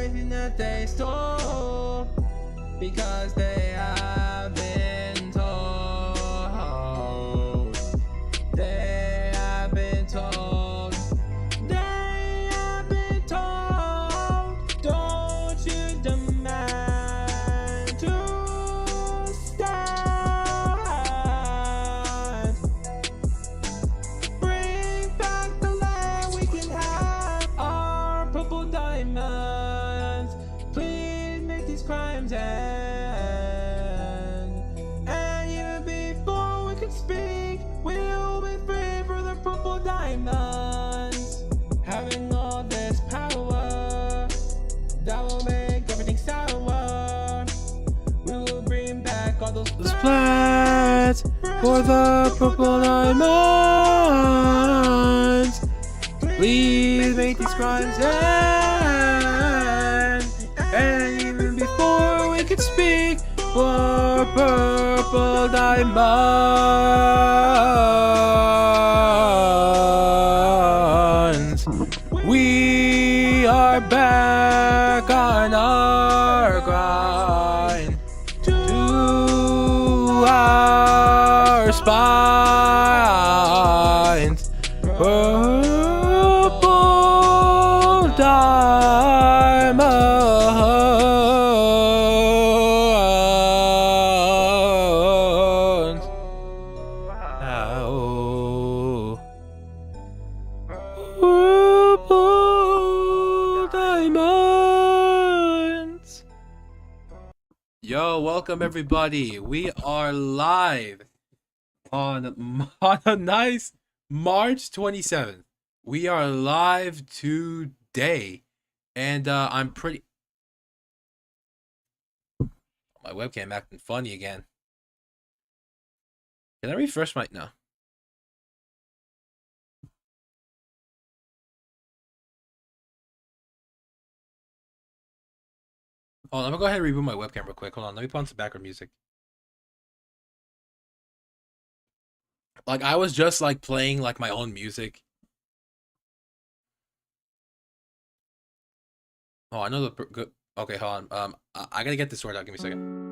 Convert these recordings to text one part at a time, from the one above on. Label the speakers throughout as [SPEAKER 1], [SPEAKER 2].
[SPEAKER 1] everything that they stole, because they have been told. They have been told. They have been told. Don't you demand to stand. Bring back the land, we can have our purple diamonds. Please make these crimes end. And even before we can speak, we'll be free for the purple diamonds. Having all this power, that will make everything sour. We will bring back all those
[SPEAKER 2] plans for the purple diamonds. Please make these crimes end. And even before we could speak, for purple diamonds. We are back on our grind to our spines. Purple diamonds. Ow. Purple diamonds. Yo, welcome everybody. We are live on a nice March 27th. We are live today, and I'm pretty. My webcam acting funny again. Can I refresh my no? Hold on, I'm gonna go ahead and reboot my webcam real quick. Hold on, let me put on some background music. Like I was just like playing like my own music. Oh, I know the good. Okay, hold on. I gotta get this sorted out. Give me a second.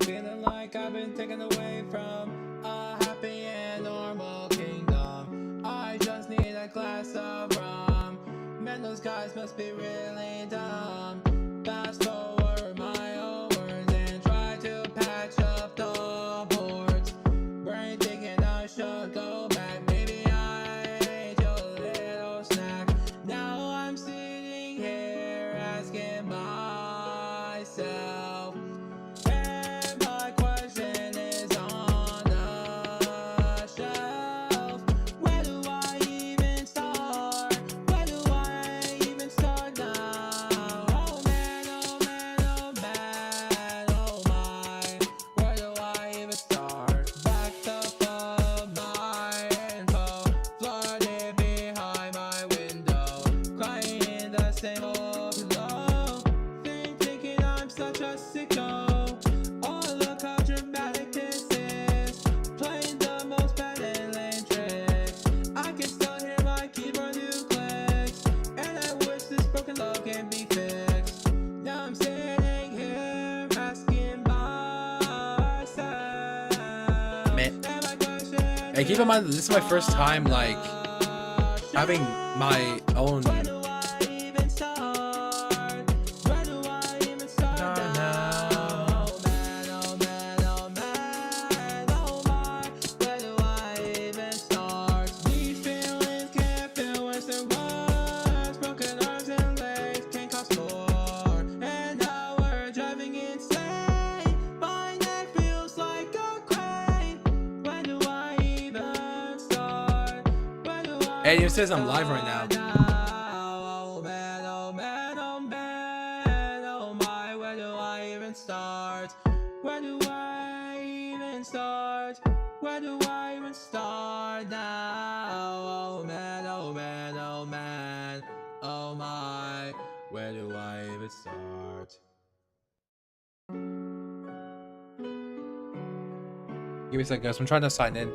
[SPEAKER 1] feeling like I've been taken away from a happy and normal kingdom. I just need a glass of rum. Man, those guys must be really dumb. Fast forward my own words and try to patch up the boards. Brain thinking I should go back. Maybe I ate your little snack. Now I'm sitting here asking myself, and my question is on the shelf. Where do I even start? Where do I even start now? Oh man, oh man, oh man, oh my. Where do I even start? Backed up of my info, flooded behind my window, crying in the same old pillow. Thinking I'm such a sicko. Oh, look how dramatic this is. Playing the most bad and lame tricks. I can still hear my keyboard new clicks, and I wish this broken love can be fixed. Now I'm sitting here asking myself,
[SPEAKER 2] Man.
[SPEAKER 1] and my question
[SPEAKER 2] Hey, keep in mind, this is my first time like having my own.
[SPEAKER 1] where do I even start? Where do I even start now? Oh man, oh man, oh man, oh my. Where do I even start? These feelings can't feel worse than words. Broken arms and legs can cost more. And now we're driving insane. My neck feels like a crane. Where do I even start? Where do I
[SPEAKER 2] Hey, it says I'm live right now.
[SPEAKER 1] Oh man, oh man, oh man, oh my, where do I even start? Where do I even start? Where do I even start now? Oh man, oh man, oh man, oh my, where do I even start?
[SPEAKER 2] Give me a second, guys. I'm trying to sign in.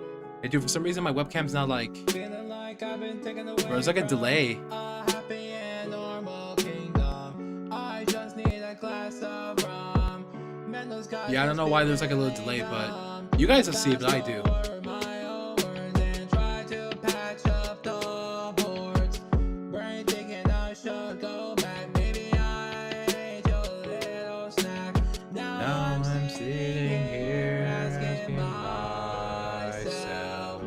[SPEAKER 2] Hey, dude, for some reason my webcam's not like.
[SPEAKER 1] Feeling like I've been taken away.
[SPEAKER 2] Bro, there's like a delay.
[SPEAKER 1] A happy and normal kingdom. I just need a glass of rum. Man, those guys
[SPEAKER 2] Yeah, I don't know why there's like a little delay, but you guys will see it, but I do. Now I'm sitting here asking myself.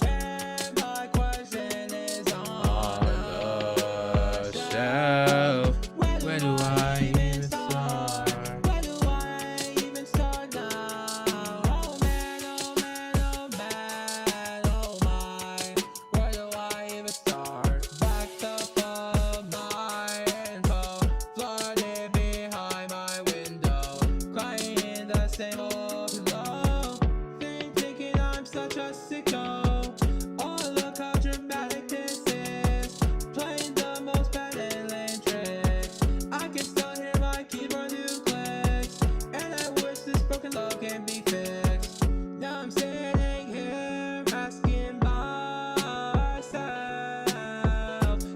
[SPEAKER 1] And my question is
[SPEAKER 2] On the shelf, where do I even start?
[SPEAKER 1] where do I even start now? Oh man, oh man, oh man, oh my. Where do I even start? Backed up of my info, flooded behind my window, crying in the same old pillow. Thinking I'm such a sicko. Oh, look how dramatic this is. Playing the most bad and lame tricks. I can still hear my keyboard new clicks. And I wish this broken love can be fixed. Now I'm sitting here asking myself.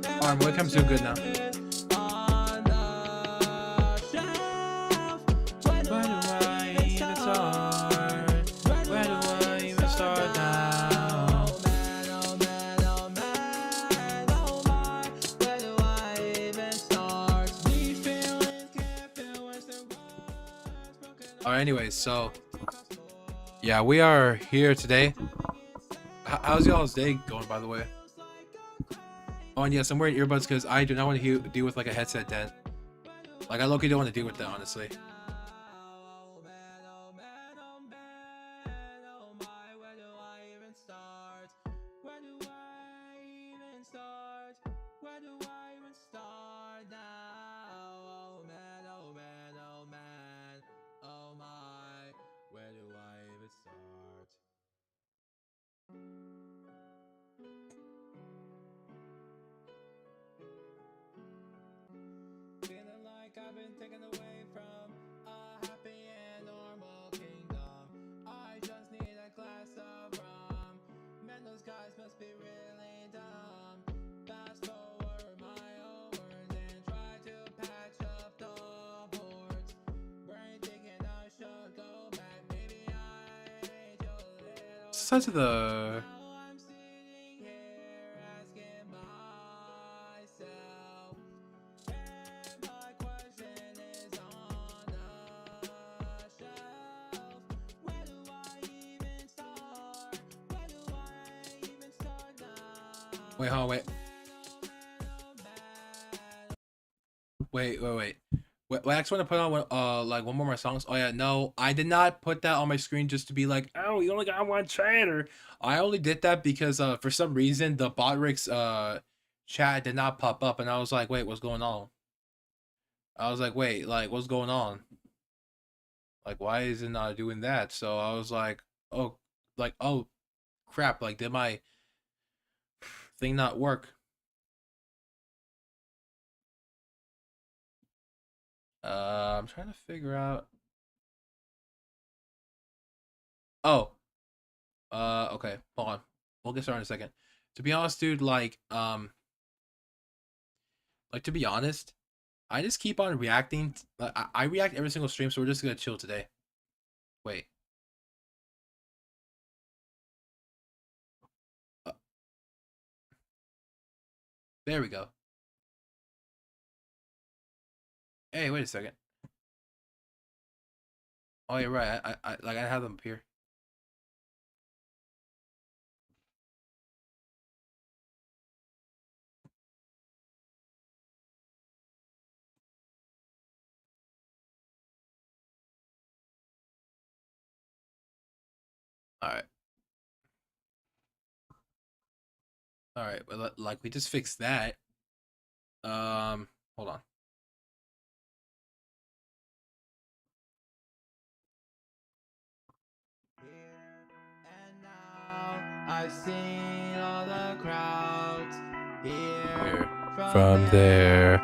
[SPEAKER 2] Alright, my webcam's doing good now.
[SPEAKER 1] On the shelf. Where do
[SPEAKER 2] Where do
[SPEAKER 1] I
[SPEAKER 2] I
[SPEAKER 1] even
[SPEAKER 2] even
[SPEAKER 1] start?
[SPEAKER 2] start? Where do I even start now?
[SPEAKER 1] Oh man, oh man, oh man, oh my. Where do I even start? These feelings can't feel worse than words broken.
[SPEAKER 2] Alright, anyways, so yeah, we are here today. How's y'all's day going, by the way? Oh, and yes, I'm wearing earbuds because I do not want to deal with like a headset then. Like, I low-key don't want to deal with that, honestly.
[SPEAKER 1] Oh man, oh man, oh man, oh my. Where do I even start? Where do I even start? Where do I even start now? Oh man, oh man, oh man, oh my. Where do I even start? Feeling like I've been taken away from a happy and normal kingdom. I just need a glass of rum. Man, those guys must be really dumb. Fast forward my own words and try to patch up the boards. Brain thinking I should go back. Maybe I ate a little.
[SPEAKER 2] Such the.
[SPEAKER 1] Now I'm sitting here asking myself. And my question is on the shelf. Where do I even start? Where do I even start now?
[SPEAKER 2] Wait, hold on, wait. Wait. Wait, I actually want to put on like one more of my songs. Oh yeah, no, I did not put that on my screen just to be like, oh, you only got one chatter. I only did that because for some reason the Botrix chat did not pop up, and I was like, wait, what's going on? I was like, wait, like what's going on? Like, why is it not doing that? So I was like, oh crap, like did my thing not work? I'm trying to figure out. Oh. Okay. Hold on. We'll get started in a second. To be honest, dude, like to be honest, I just keep on reacting. I react every single stream, so we're just gonna chill today. Wait. There we go. Hey, wait a second. Oh, you're right. I have them up here. All right. All right. Well, like we just fixed that. Hold on.
[SPEAKER 1] And now I've seen all the crowds here.
[SPEAKER 2] From there,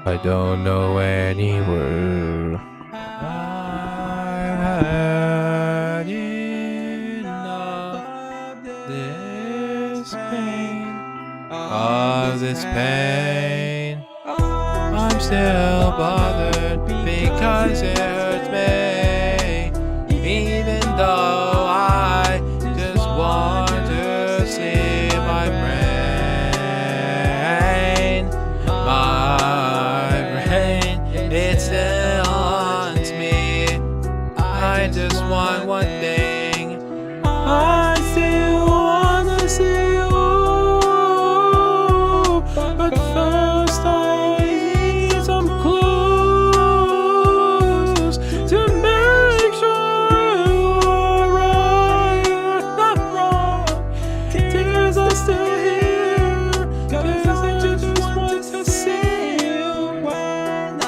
[SPEAKER 2] I don't know any word. I've had enough of of this pain. I'm still bothered because it hurts me, even though I just want to sleep. My brain, it still haunts me. I just want one thing. I still wanna see you, but first I need some clues to make sure you are right and not wrong. Tears are still here, 'cause I just want to see you.
[SPEAKER 1] When I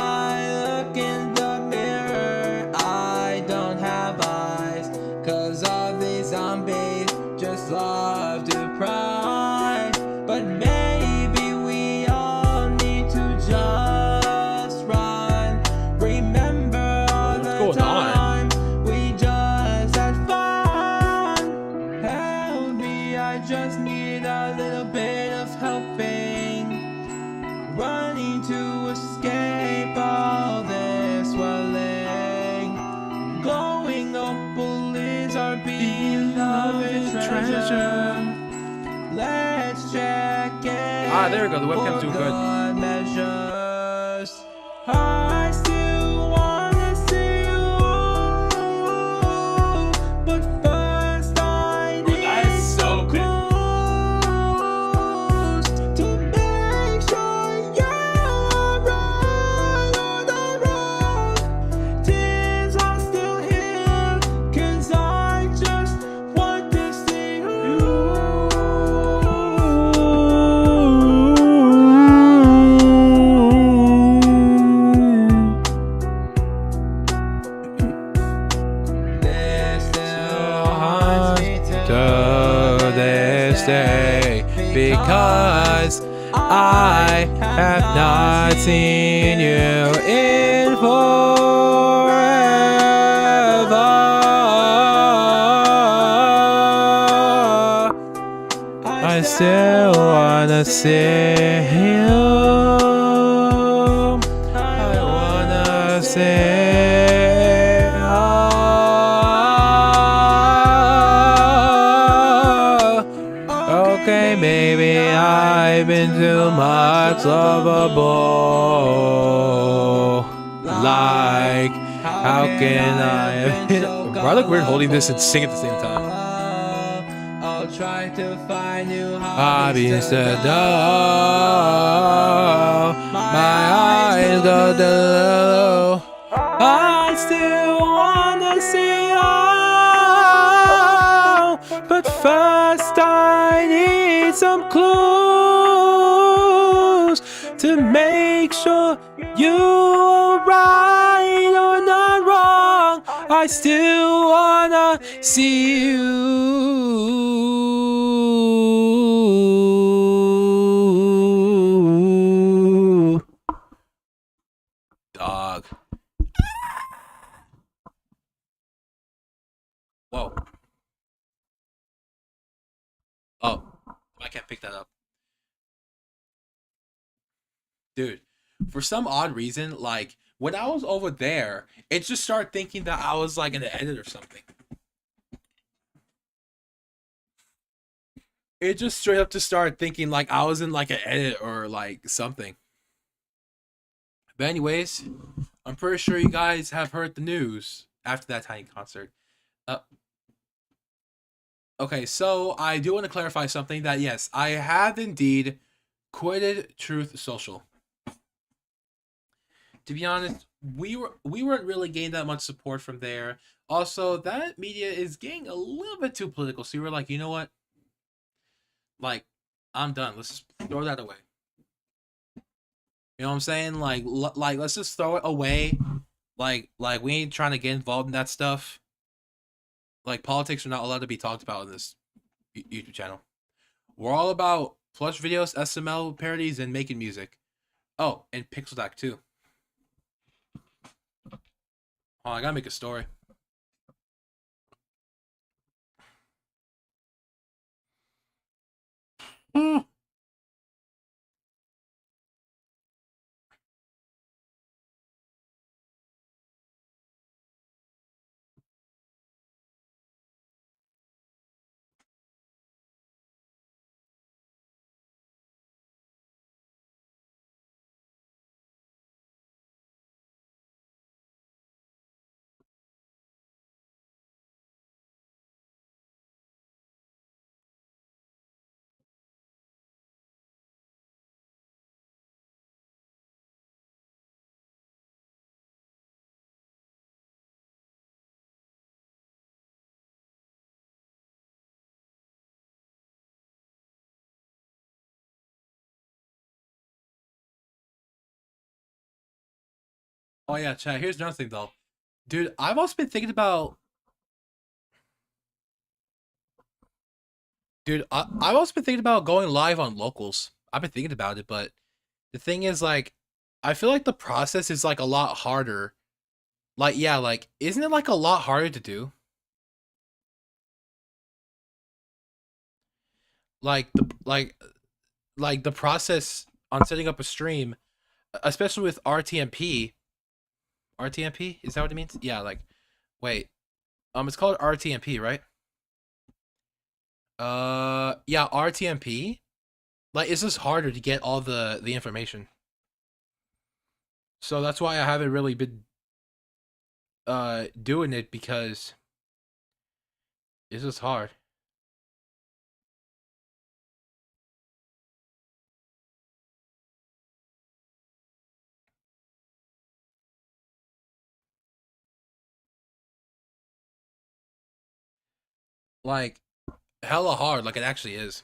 [SPEAKER 1] look in the mirror, I don't have eyes, 'cause all these zombies just love to pry. But maybe we all need to just run. Remember all
[SPEAKER 2] What's
[SPEAKER 1] the
[SPEAKER 2] going on?
[SPEAKER 1] times we just had fun. Help me, I just need a little bit of helping. Running to escape all this swelling. Glowing opals are beloved treasure. Let's check it.
[SPEAKER 2] Ah, there we go. The webcam's
[SPEAKER 1] for
[SPEAKER 2] doing good.
[SPEAKER 1] good measures. I still wanna see you, but first I need
[SPEAKER 2] That's so
[SPEAKER 1] some
[SPEAKER 2] good.
[SPEAKER 1] clues to make sure you're right or not wrong. Tears are still here, 'cause I just want to see you. This still haunts me
[SPEAKER 2] To this day, because I have not seen you in forever. I still wanna see you. I wanna see. Okay, maybe I've been too much lovable. Like, how can I? I look weird holding this and sing at the same time.
[SPEAKER 1] I'll try to find new
[SPEAKER 2] Hobbies to do. My eyes go blue. I still wanna see you, but first I need some clues to make sure you are right or not wrong. I still wanna see you. Dog. Whoa. Oh, I can't pick that up. Dude, for some odd reason, like, when I was over there, it just started thinking that I was, like, in the edit or something. It just straight up just started thinking, like, I was in, like, an edit or, like, something. But anyways, I'm pretty sure you guys have heard the news after that tiny concert. Okay, so I do want to clarify something that, yes, I have indeed quitted Truth Social. To be honest, we weren't really getting that much support from there. Also, that media is getting a little bit too political. So we were like, you know what? Like, I'm done. Let's just throw that away. You know what I'm saying? Like let's just throw it away. Like we ain't trying to get involved in that stuff. Like, politics are not allowed to be talked about in this YouTube channel. We're all about plush videos, SML parodies, and making music. Oh, and Pixel Deck too. Oh, I gotta make a story. Oh yeah, chat. Here's another thing though, dude. I've also been thinking about, dude. I've also been thinking about going live on locals. I've been thinking about it, but the thing is, like, I feel like the process is like a lot harder. Like, yeah, like, isn't it like a lot harder to do? Like like the process on setting up a stream, especially with RTMP. RTMP, is that what it means? Yeah, like, wait, it's called RTMP, right? Yeah, RTMP. Like, it's just harder to get all the information. So that's why I haven't really been doing it, because it's just hard. Like, hella hard, like it actually is.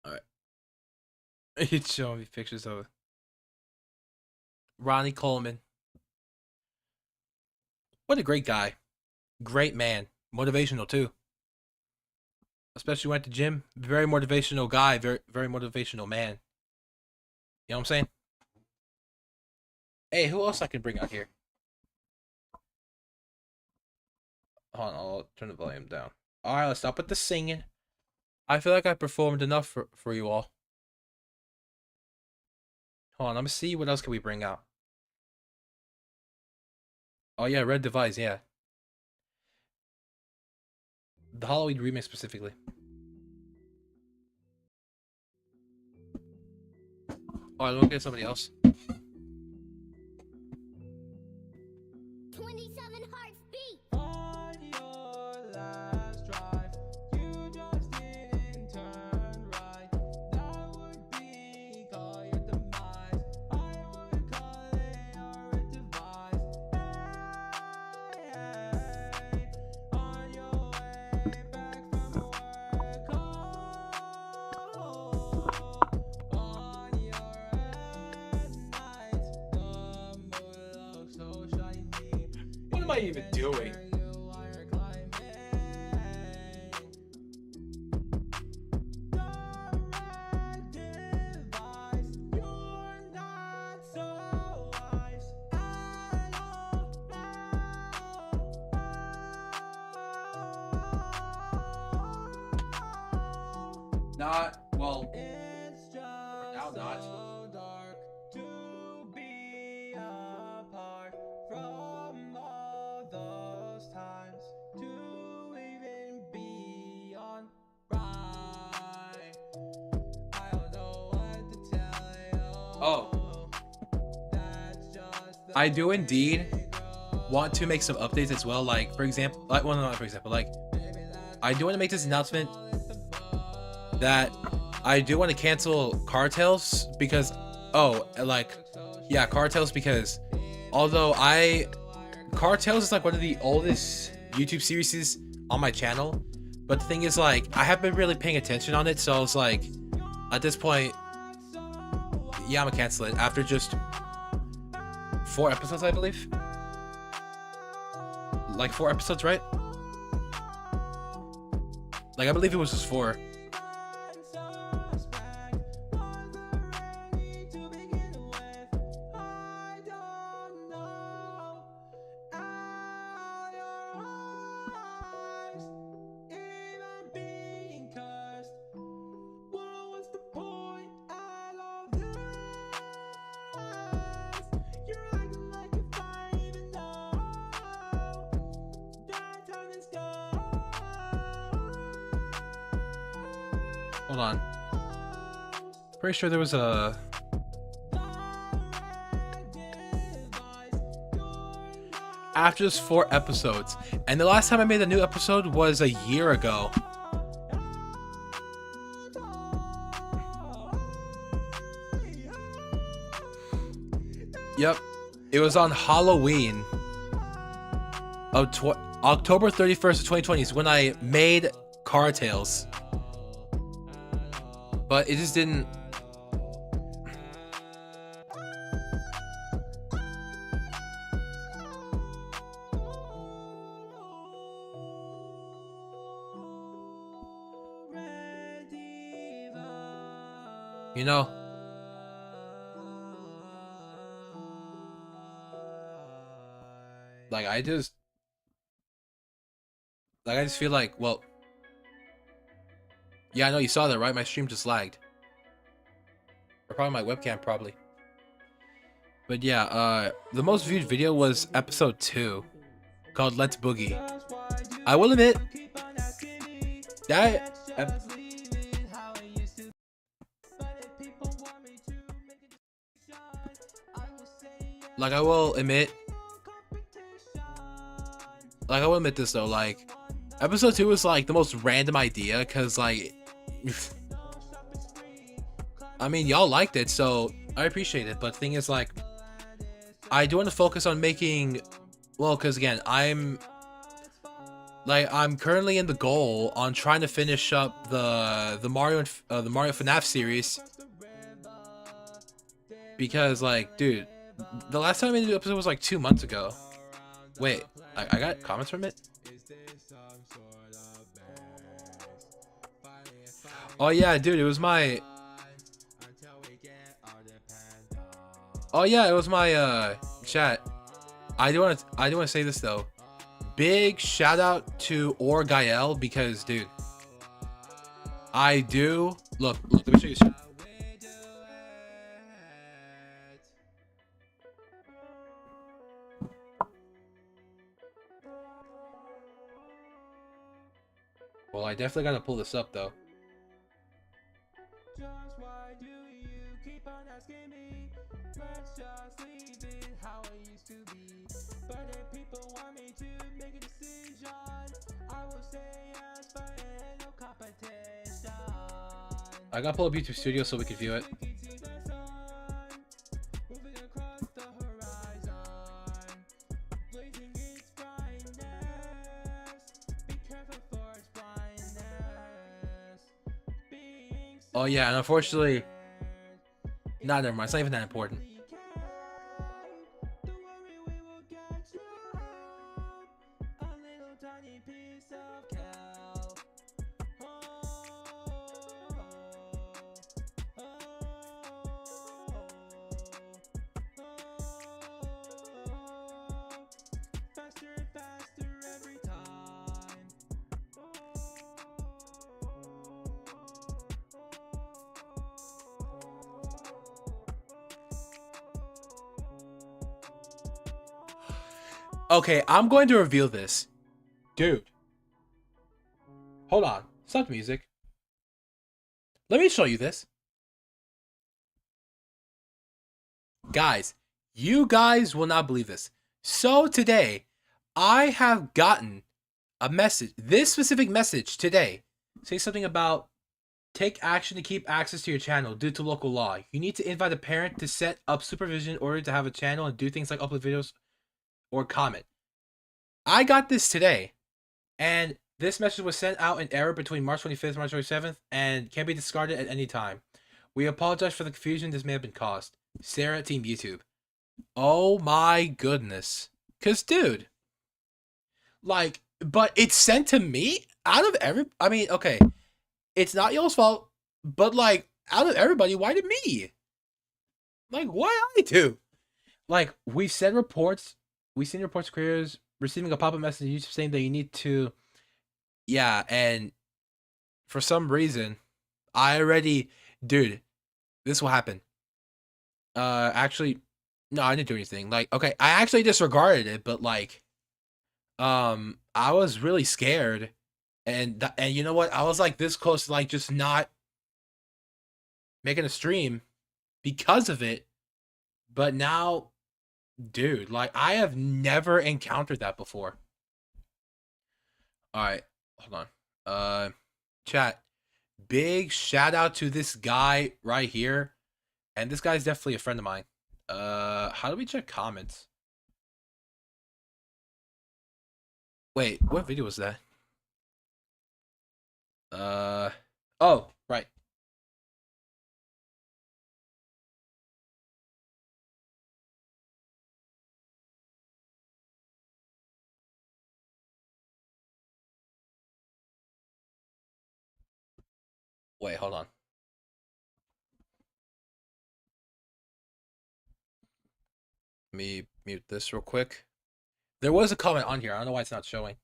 [SPEAKER 2] All right. It's showing me pictures of Ronnie Coleman. What a great guy. Great man. Motivational too. Especially went to gym. Very motivational guy. Very motivational man. You know what I'm saying? Hey, who else I can bring out here? Hold on, I'll turn the volume down. Alright, let's stop with the singing. I feel like I performed enough for you all. Hold on, let me see what else can we bring out. Oh yeah, Red Device, yeah. The Halloween remix specifically. Alright, we'll get somebody else.
[SPEAKER 3] 27 hearts beat.
[SPEAKER 1] On your last drive, you just didn't turn right. That would be call your demise. I would call it our device. Hey, on your way back from work. On your night, the moon looks so shiny.
[SPEAKER 2] What am I even doing? Not well.
[SPEAKER 1] It's just
[SPEAKER 2] Now not.
[SPEAKER 1] so dark to be apart from all those times to even be on right. I don't know what to tell you.
[SPEAKER 2] Oh,
[SPEAKER 1] That's just the
[SPEAKER 2] I do
[SPEAKER 1] way
[SPEAKER 2] indeed
[SPEAKER 1] it goes.
[SPEAKER 2] want to make some updates as well. Like, for example, like, well, not for example, like, I do want to make this announcement that I do want to cancel Cartels because, oh, like, yeah, Cartels, because although Cartels is like one of the oldest YouTube series on my channel, but the thing is, like, I haven't been really paying attention on it, so I was like, at this point, yeah, I'm gonna cancel it after just 4 episodes, I believe. Like 4 episodes, right? Like, I believe it was just 4. Hold on. Pretty sure there was a... After just 4 episodes. And the last time I made a new episode was a year ago. Yep. It was on Halloween October 31st of 2020 is when I made Car Tales. But it just didn't. You know, like I just feel like, well, yeah, I know you saw that, right? My stream just lagged. Or probably my webcam, probably. But yeah, the most viewed video was episode 2, called Let's Boogie. I will admit, that like I will admit this though, like episode 2 was like the most random idea, because like I mean, y'all liked it, so I appreciate it. But the thing is, like, I do want to focus on making, well, because again, I'm currently in the goal on trying to finish up the Mario FNAF series, because like, dude, the last time I made the episode was like 2 months ago. Wait, I got comments from it. Oh yeah, dude, it was my. Oh yeah, it was my chat. I do want to say this though. Big shout out to Gael, because dude, I do look. Let me show you. Well, I definitely gotta pull this up though. I gotta pull up YouTube Studio so we can view it. Oh yeah, and unfortunately, nah, never mind. It's not even that important. Okay, I'm going to reveal this. Dude. Hold on. Stop the music. Let me show you this. Guys, you guys will not believe this. So today, I have gotten a message. This specific message today. Say something about take action to keep access to your channel due to local law. You need to invite a parent to set up supervision in order to have a channel and do things like upload videos or comment. I got this today, and this message was sent out in error between March 25th and March 27th and can be discarded at any time. We apologize for the confusion this may have been caused. Sarah, Team YouTube. Oh my goodness. Cause dude, like, but it's sent to me out of I mean, okay, it's not y'all's fault, but like, out of everybody, why did me? Like, why I do? Like, we've seen reports of creators receiving a pop-up message on YouTube saying that you need to, yeah, and for some reason, I already, dude, this will happen. Actually, no, I didn't do anything. Like, okay, I actually disregarded it, but like, I was really scared, and you know what? I was like this close to like just not making a stream because of it, but now, dude, like I have never encountered that before. All right, hold on. Chat. Big shout out to this guy right here. And this guy's definitely a friend of mine. How do we check comments? Wait, what video was that? Oh, right. Wait, hold on. Let me mute this real quick. There was a comment on here. I don't know why it's not showing.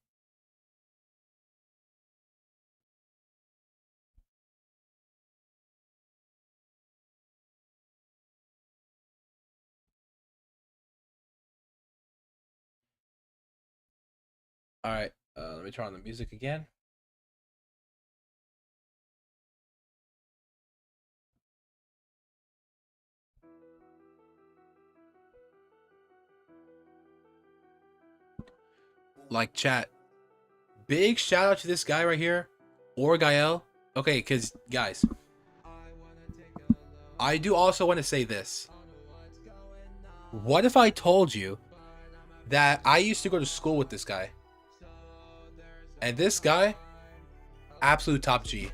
[SPEAKER 2] All right. Let me turn on the music again. Like chat. Big shout out to this guy right here, or Gael. Okay, because guys, I do also want to say this. What if I told you that I used to go to school with this guy, and this guy, absolute top G.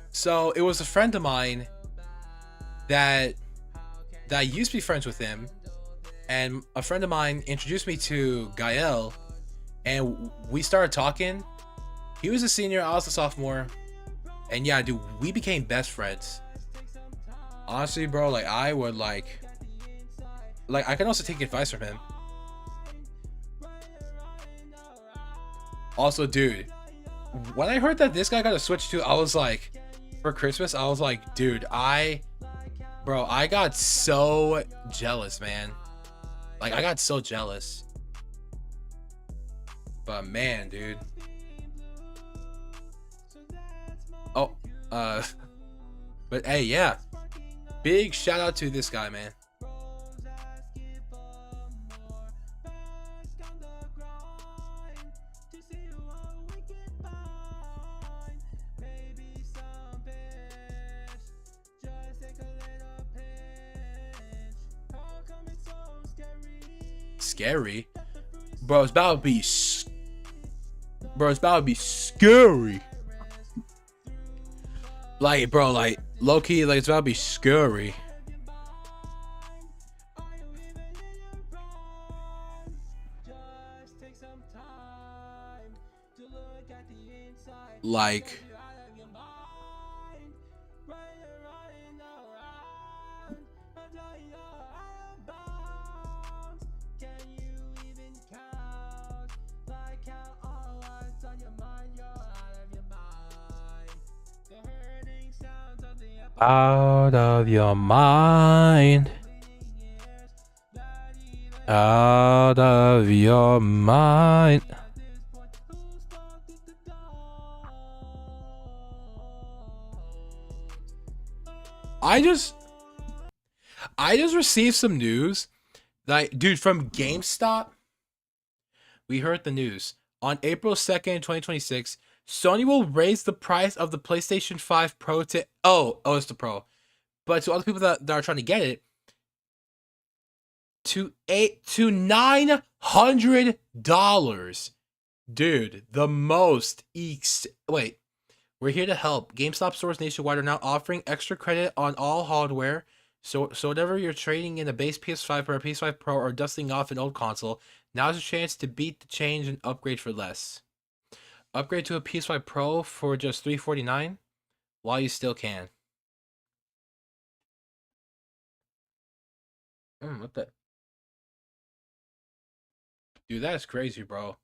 [SPEAKER 2] So it was a friend of mine that used to be friends with him, and a friend of mine introduced me to Gael, and we started talking. He was a senior, I was a sophomore, and yeah, dude, we became best friends. Honestly, bro, like I would like I can also take advice from him. Also, dude, when I heard that this guy got a Switch too, I was like, for Christmas, I was like, dude, I got so jealous, man. Like, I got so jealous. But man, dude. Oh, but hey, yeah. Big shout out to this guy, man. Scary? Bro, it's about to be scary. Like, bro, like, low-key, like, it's about to be scary. Like, out of your mind. Out of your mind. I just received some news. Like, dude, from GameStop, we heard the news. On April 2nd, 2026, Sony will raise the price of the PlayStation 5 Pro to it's the Pro. But to other people that are trying to get it, to $900. Dude, the most wait. We're here to help. GameStop stores nationwide are now offering extra credit on all hardware. So whatever you're trading in a base PS5 or a PS5 Pro or dusting off an old console, now's a chance to beat the change and upgrade for less. Upgrade to a PS5 Pro for just $349 while you still can. What the? Dude, that's crazy, bro.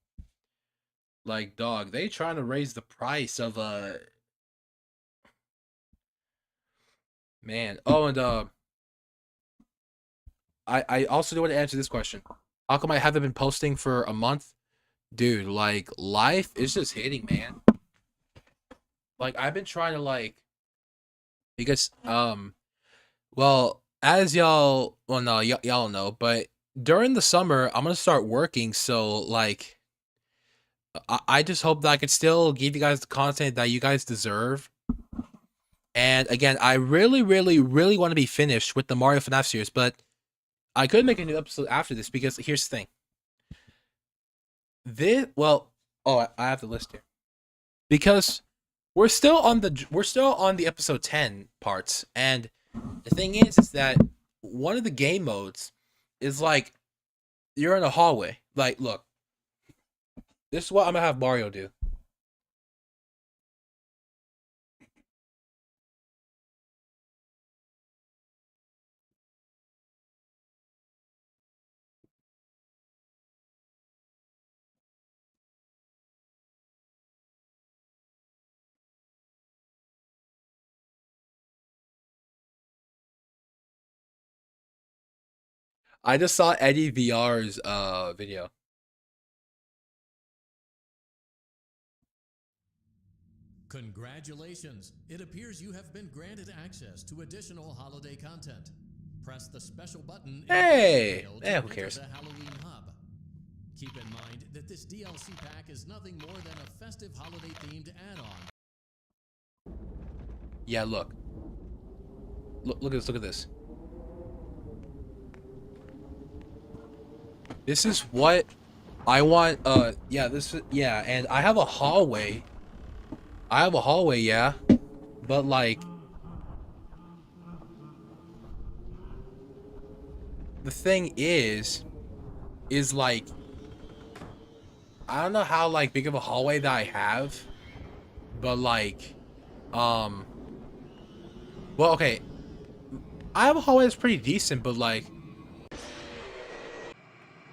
[SPEAKER 2] Like, dog, they trying to raise the price of man. Oh, and I also do want to answer this question. How come I haven't been posting for a month? Dude, like, life is just hitting, man. Like, I've been trying to, like, because well, as y'all, well, no, y'all know, but during the summer I'm gonna start working, so like I just hope that I could still give you guys the content that you guys deserve. And again, I really, really, really want to be finished with the Mario FNAF series, but I could make a new episode after this because here's the thing. This well, oh, I have the list here because we're still on the episode 10 parts, and the thing is that one of the game modes is like you're in a hallway. Like, look, this is what I'm gonna have Mario do. I just saw Eddie VR's video.
[SPEAKER 3] Congratulations! It appears you have been granted access to additional holiday content. Press the special button in
[SPEAKER 2] Hey,
[SPEAKER 3] Pale to
[SPEAKER 2] who
[SPEAKER 3] enter
[SPEAKER 2] cares?
[SPEAKER 3] the Halloween Hub. Keep in mind that this DLC pack is nothing more than a festive holiday-themed add-on.
[SPEAKER 2] Yeah, look at this. Look at this. This is what I want. Yeah, yeah, and I have a hallway. Yeah, but like the thing is like I don't know how like big of a hallway that I have, but like, um, well, okay, I have a hallway that's pretty decent, but like,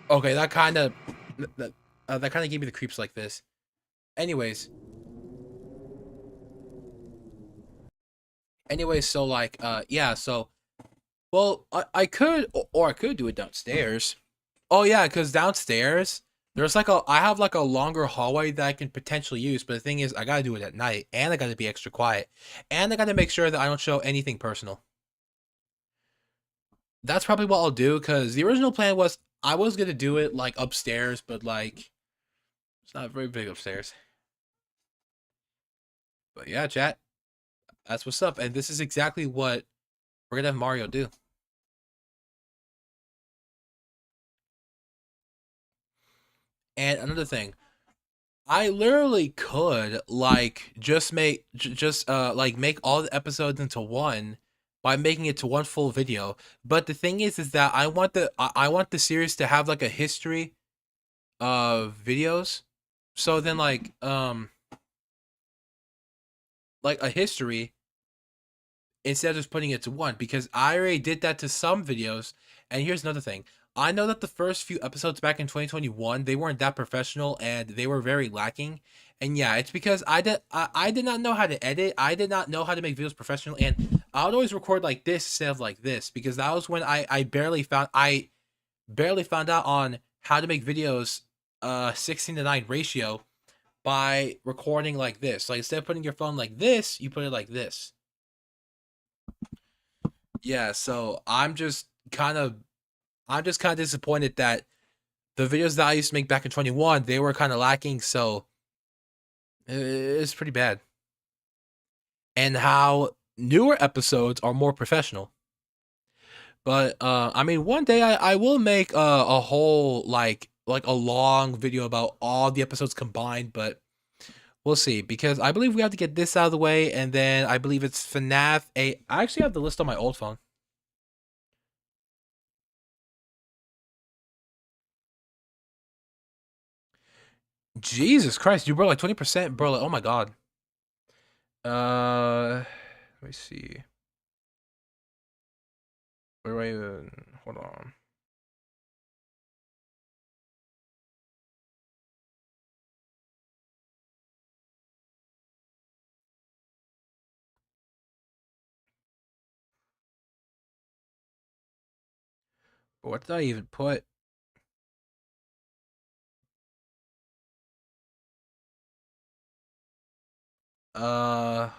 [SPEAKER 2] okay, that that kind of gave me the creeps like this. Anyways, so like, yeah, so well, I could or I could do it downstairs. Oh yeah, because downstairs there's like I have like a longer hallway that I can potentially use, but the thing is I gotta do it at night, and I gotta be extra quiet, and I gotta make sure that I don't show anything personal. That's probably what I'll do, because the original plan was I was gonna do it like upstairs, but like it's not very big upstairs. But yeah, chat, that's what's up, and this is exactly what we're gonna have Mario do. And another thing, I literally could like just like make all the episodes into one by making it to one full video. But the thing is that I want the series to have like a history of videos. So then like a history instead of just putting it to one, because I already did that to some videos. And here's another thing. I know that the first few episodes back in 2021, they weren't that professional and they were very lacking. And yeah, it's because I did not know how to edit. I did not know how to make videos professional, and I would always record like this instead of like this, because that was when I barely found out on how to make videos 16:9 ratio by recording like this. Like instead of putting your phone like this, you put it like this. Yeah, so I'm just kind of disappointed that the videos that I used to make back in 21, they were kind of lacking, so it's pretty bad. And how newer episodes are more professional. But I mean, one day I will make a whole like a long video about all the episodes combined, but we'll see, because I believe we have to get this out of the way, and then I believe it's FNAF 8. I actually have the list on my old phone. Jesus Christ, you bro, like 20%, bro. Like, oh my god. Let me see. Where do I even? Hold on. What did I even put? Uh,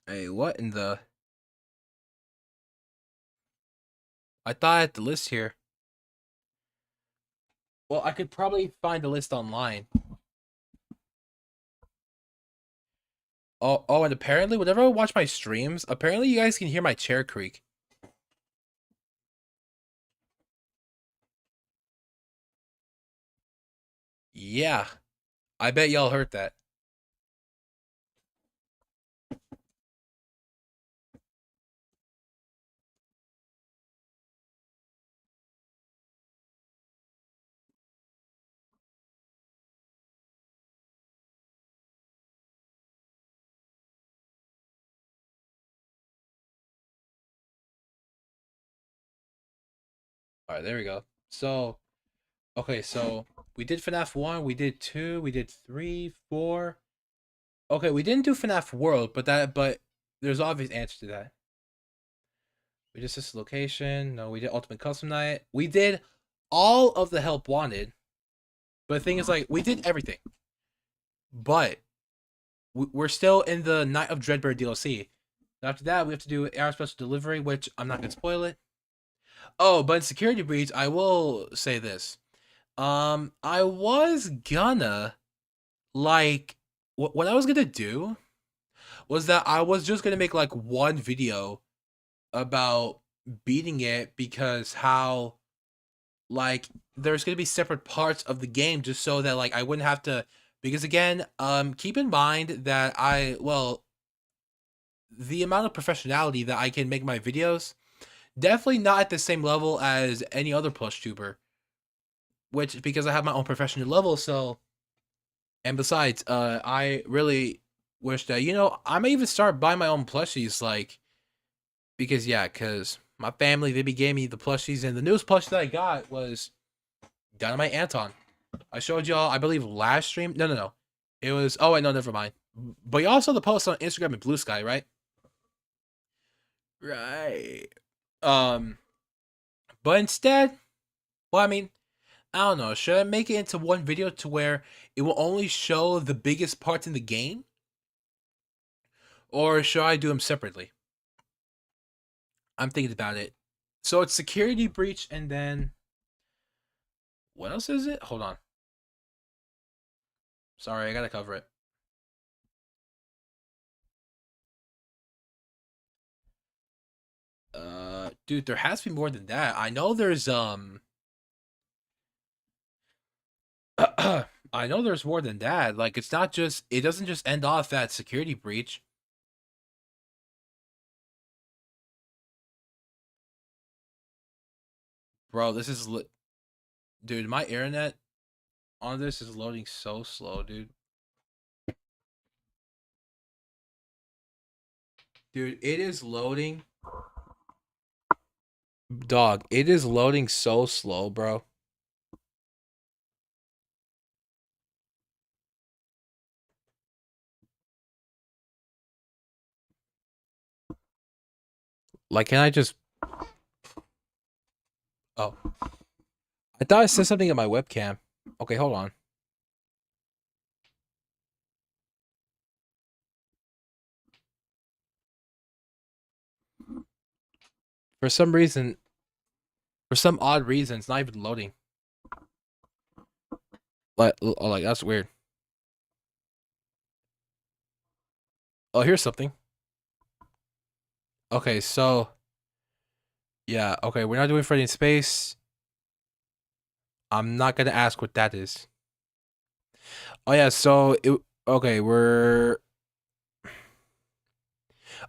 [SPEAKER 2] hey, what in the? I thought I had the list here. Well, I could probably find the list online. Oh, and apparently, whenever I watch my streams, apparently you guys can hear my chair creak. Yeah, I bet y'all heard that. All right, there we go. So, okay, so we did FNAF 1, we did 2, we did 3, 4. Okay, we didn't do FNAF World, but there's obvious answer to that. We just this location. No, we did Ultimate Custom Night. We did all of the Help Wanted. But the thing is, like, we did everything. But we're still in the Night of Dreadbird DLC. After that, we have to do Air Special Delivery, which I'm not gonna spoil it. Oh, but in Security Breach, I will say this. I was gonna like what I was gonna do was that I was just gonna make like one video about beating it because how like there's gonna be separate parts of the game just so that like I wouldn't have to because again keep in mind that the amount of professionality that I can make my videos definitely not at the same level as any other plush tuber, which because I have my own professional level. So and besides I really wish that I may even start buying my own plushies like because yeah, because my family they gave me the plushies, and the newest plush that I got was Dynamite Anton. I showed y'all, I believe, last stream. No. It was. Oh wait, no, never mind. But you also saw the post on Instagram and Blue Sky, right? Right. Um. But instead, well, I mean, I don't know. Should I make it into one video to where it will only show the biggest parts in the game, or should I do them separately? I'm thinking about it. So it's Security Breach, and then what else is it? Hold on. Sorry, I gotta cover it. Dude, there has to be more than that. I know there's I know there's more than that. Like it's not just it doesn't just end off at Security Breach. Bro, this is dude, my internet on this is loading so slow, dude. Dude, it is loading. Dog, it is loading so slow, bro. Like, can I just... Oh. I thought I said something in my webcam. Okay, hold on. For some reason... For some odd reason, it's not even loading. Like that's weird. Oh, here's something. Okay, so... Yeah, okay, we're not doing Freddy in Space. I'm not gonna ask what that is. Oh yeah, so okay, we're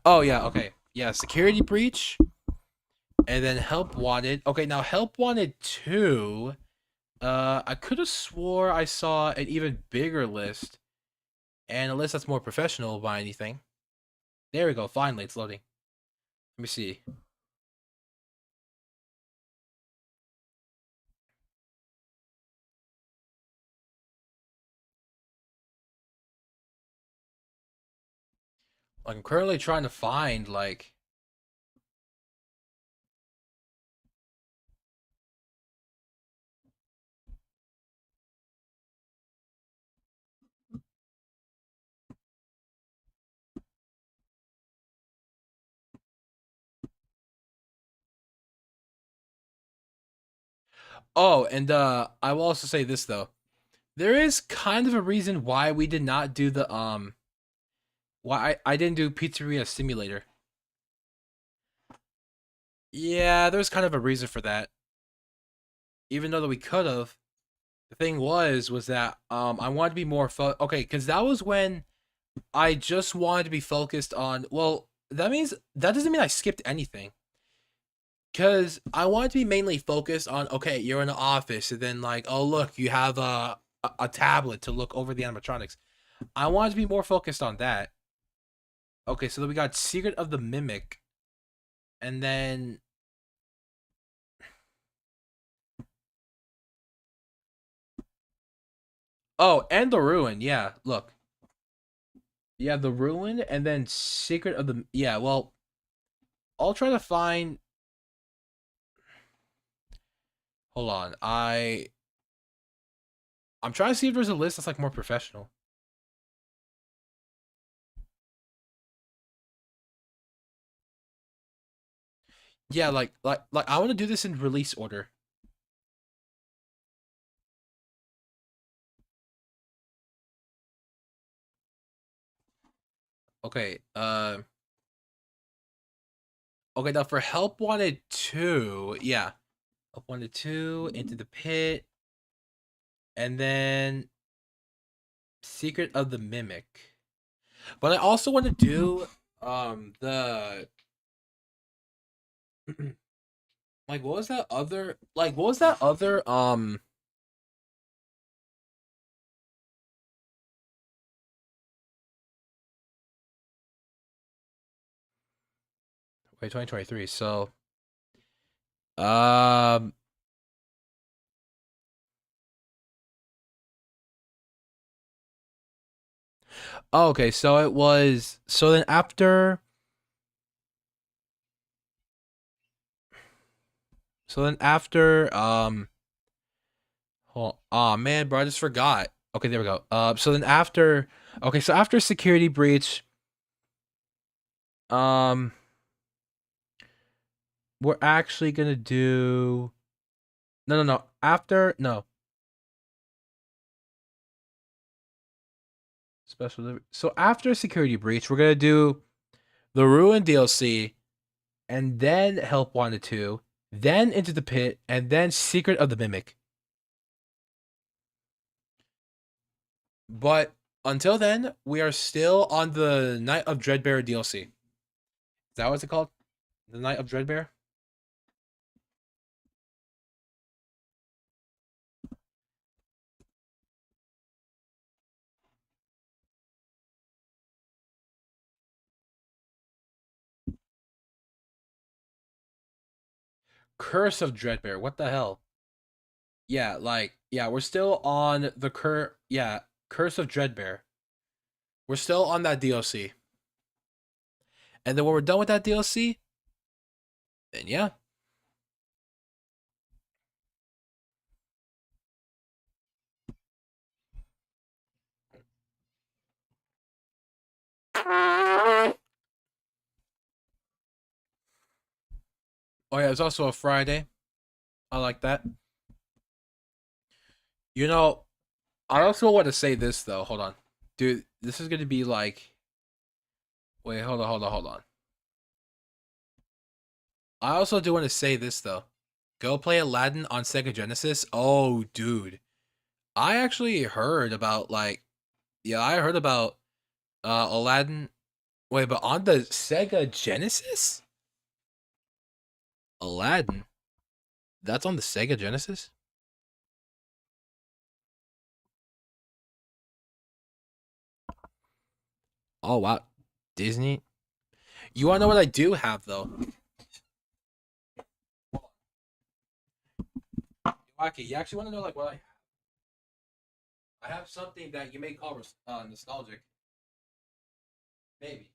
[SPEAKER 2] oh yeah, okay. Yeah, Security Breach and then Help Wanted. Okay, now Help Wanted 2. I could have swore I saw an even bigger list and a list that's more professional by anything. There we go, finally it's loading. Let me see. Like I'm currently trying to find like oh, and I will also say this though. There is kind of a reason why we did not do the Why I didn't do Pizzeria Simulator. Yeah, there's kind of a reason for that. Even though that we could have, the thing was that I wanted to be more okay, because that was when I just wanted to be focused on. Well, that doesn't mean I skipped anything. Because I wanted to be mainly focused on, okay, you're in the office, and then like, oh look, you have a tablet to look over the animatronics. I wanted to be more focused on that. Okay, so then we got Secret of the Mimic, and then oh, and the Ruin. Yeah, look, yeah, the Ruin, and then Secret of the yeah. Well, I'll try to find. Hold on, I'm trying to see if there's a list that's like more professional. Yeah, like I want to do this in release order. Okay, okay, now for Help Wanted 2, yeah. Help Wanted 2, Into the Pit, and then Secret of the Mimic. But I also want to do the like what was that other wait 2023. So um oh, okay, so it was so then after so then after oh man, bro, I just forgot. Okay, there we go. So then after okay, so after Security Breach, um we're actually gonna do no. After no so after Security Breach, we're gonna do the Ruin DLC, and then Help Wanted 2, then Into the Pit, and then Secret of the Mimic. But until then, we are still on the Night of Dreadbear DLC. Is that what's it called? The Night of Dreadbear? Curse of Dreadbear. What the hell? Yeah, like yeah, we're still on the Curse of Dreadbear. We're still on that DLC. And then when we're done with that DLC, then yeah. Oh yeah, it's also a Friday. I like that. You know, I also want to say this though. Hold on, dude. This is gonna be like. Wait, hold on. I also do want to say this though. Go play Aladdin on Sega Genesis. Oh, dude. I actually heard about like, yeah, I heard about Aladdin. Wait, but on the Sega Genesis, Aladdin. That's on the Sega Genesis. Oh wow, Disney. You wanna know what I do have though? Okay, you actually wanna know like what I have? I have something that you may call nostalgic. Maybe.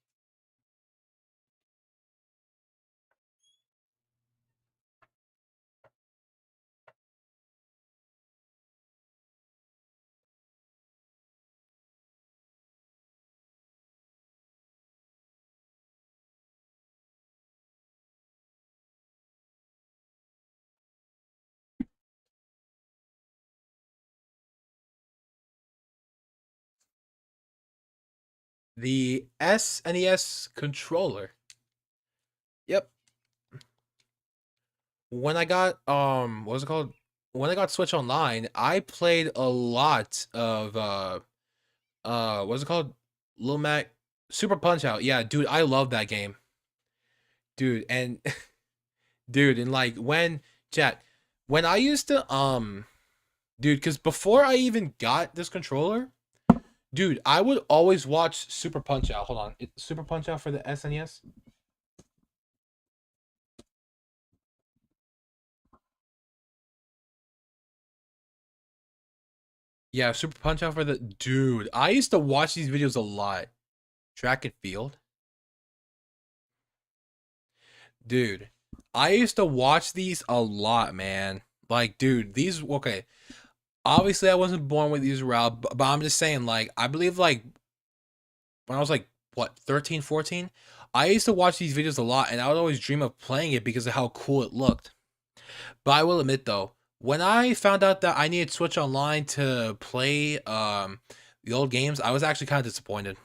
[SPEAKER 2] The SNES controller. Yep. When I got what was it called? When I got Switch Online, I played a lot of what's it called? Lil Mac Super Punch Out. Yeah, dude, I love that game. Dude, and dude, and like when chat, when I used to dude, because before I even got this controller, dude, I would always watch Super Punch Out. Hold on. Super Punch Out for the SNES? Yeah, Super Punch Out for the dude. I used to watch these videos a lot. Track and field. Dude, I used to watch these a lot, man. Like, dude, these okay. Obviously, I wasn't born with these around, but I'm just saying, like, I believe, like, when I was like, what, 13, 14, I used to watch these videos a lot, and I would always dream of playing it because of how cool it looked. But I will admit, though, when I found out that I needed Switch Online to play the old games, I was actually kind of disappointed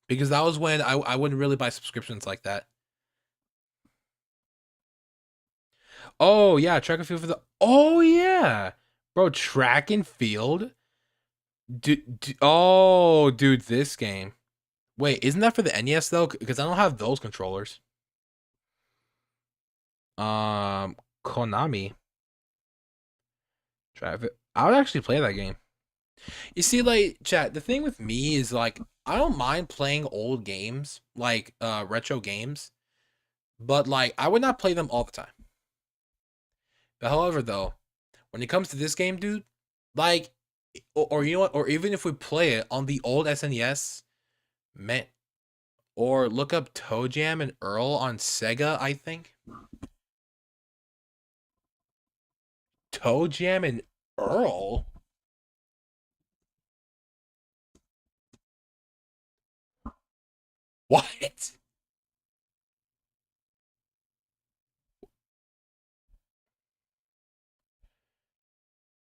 [SPEAKER 2] because that was when I wouldn't really buy subscriptions like that. Oh yeah, track and field for the. Oh yeah, bro, track and field. Oh, dude, this game. Wait, isn't that for the NES though? Because I don't have those controllers. Um, Konami. Traffic. I would actually play that game. You see, like, chat. The thing with me is like I don't mind playing old games, like retro games, but like I would not play them all the time. But however, though, when it comes to this game, dude, like, or you know what, or even if we play it on the old SNES, man, or look up Toe Jam and Earl on Sega, I think. Toe Jam and Earl? What?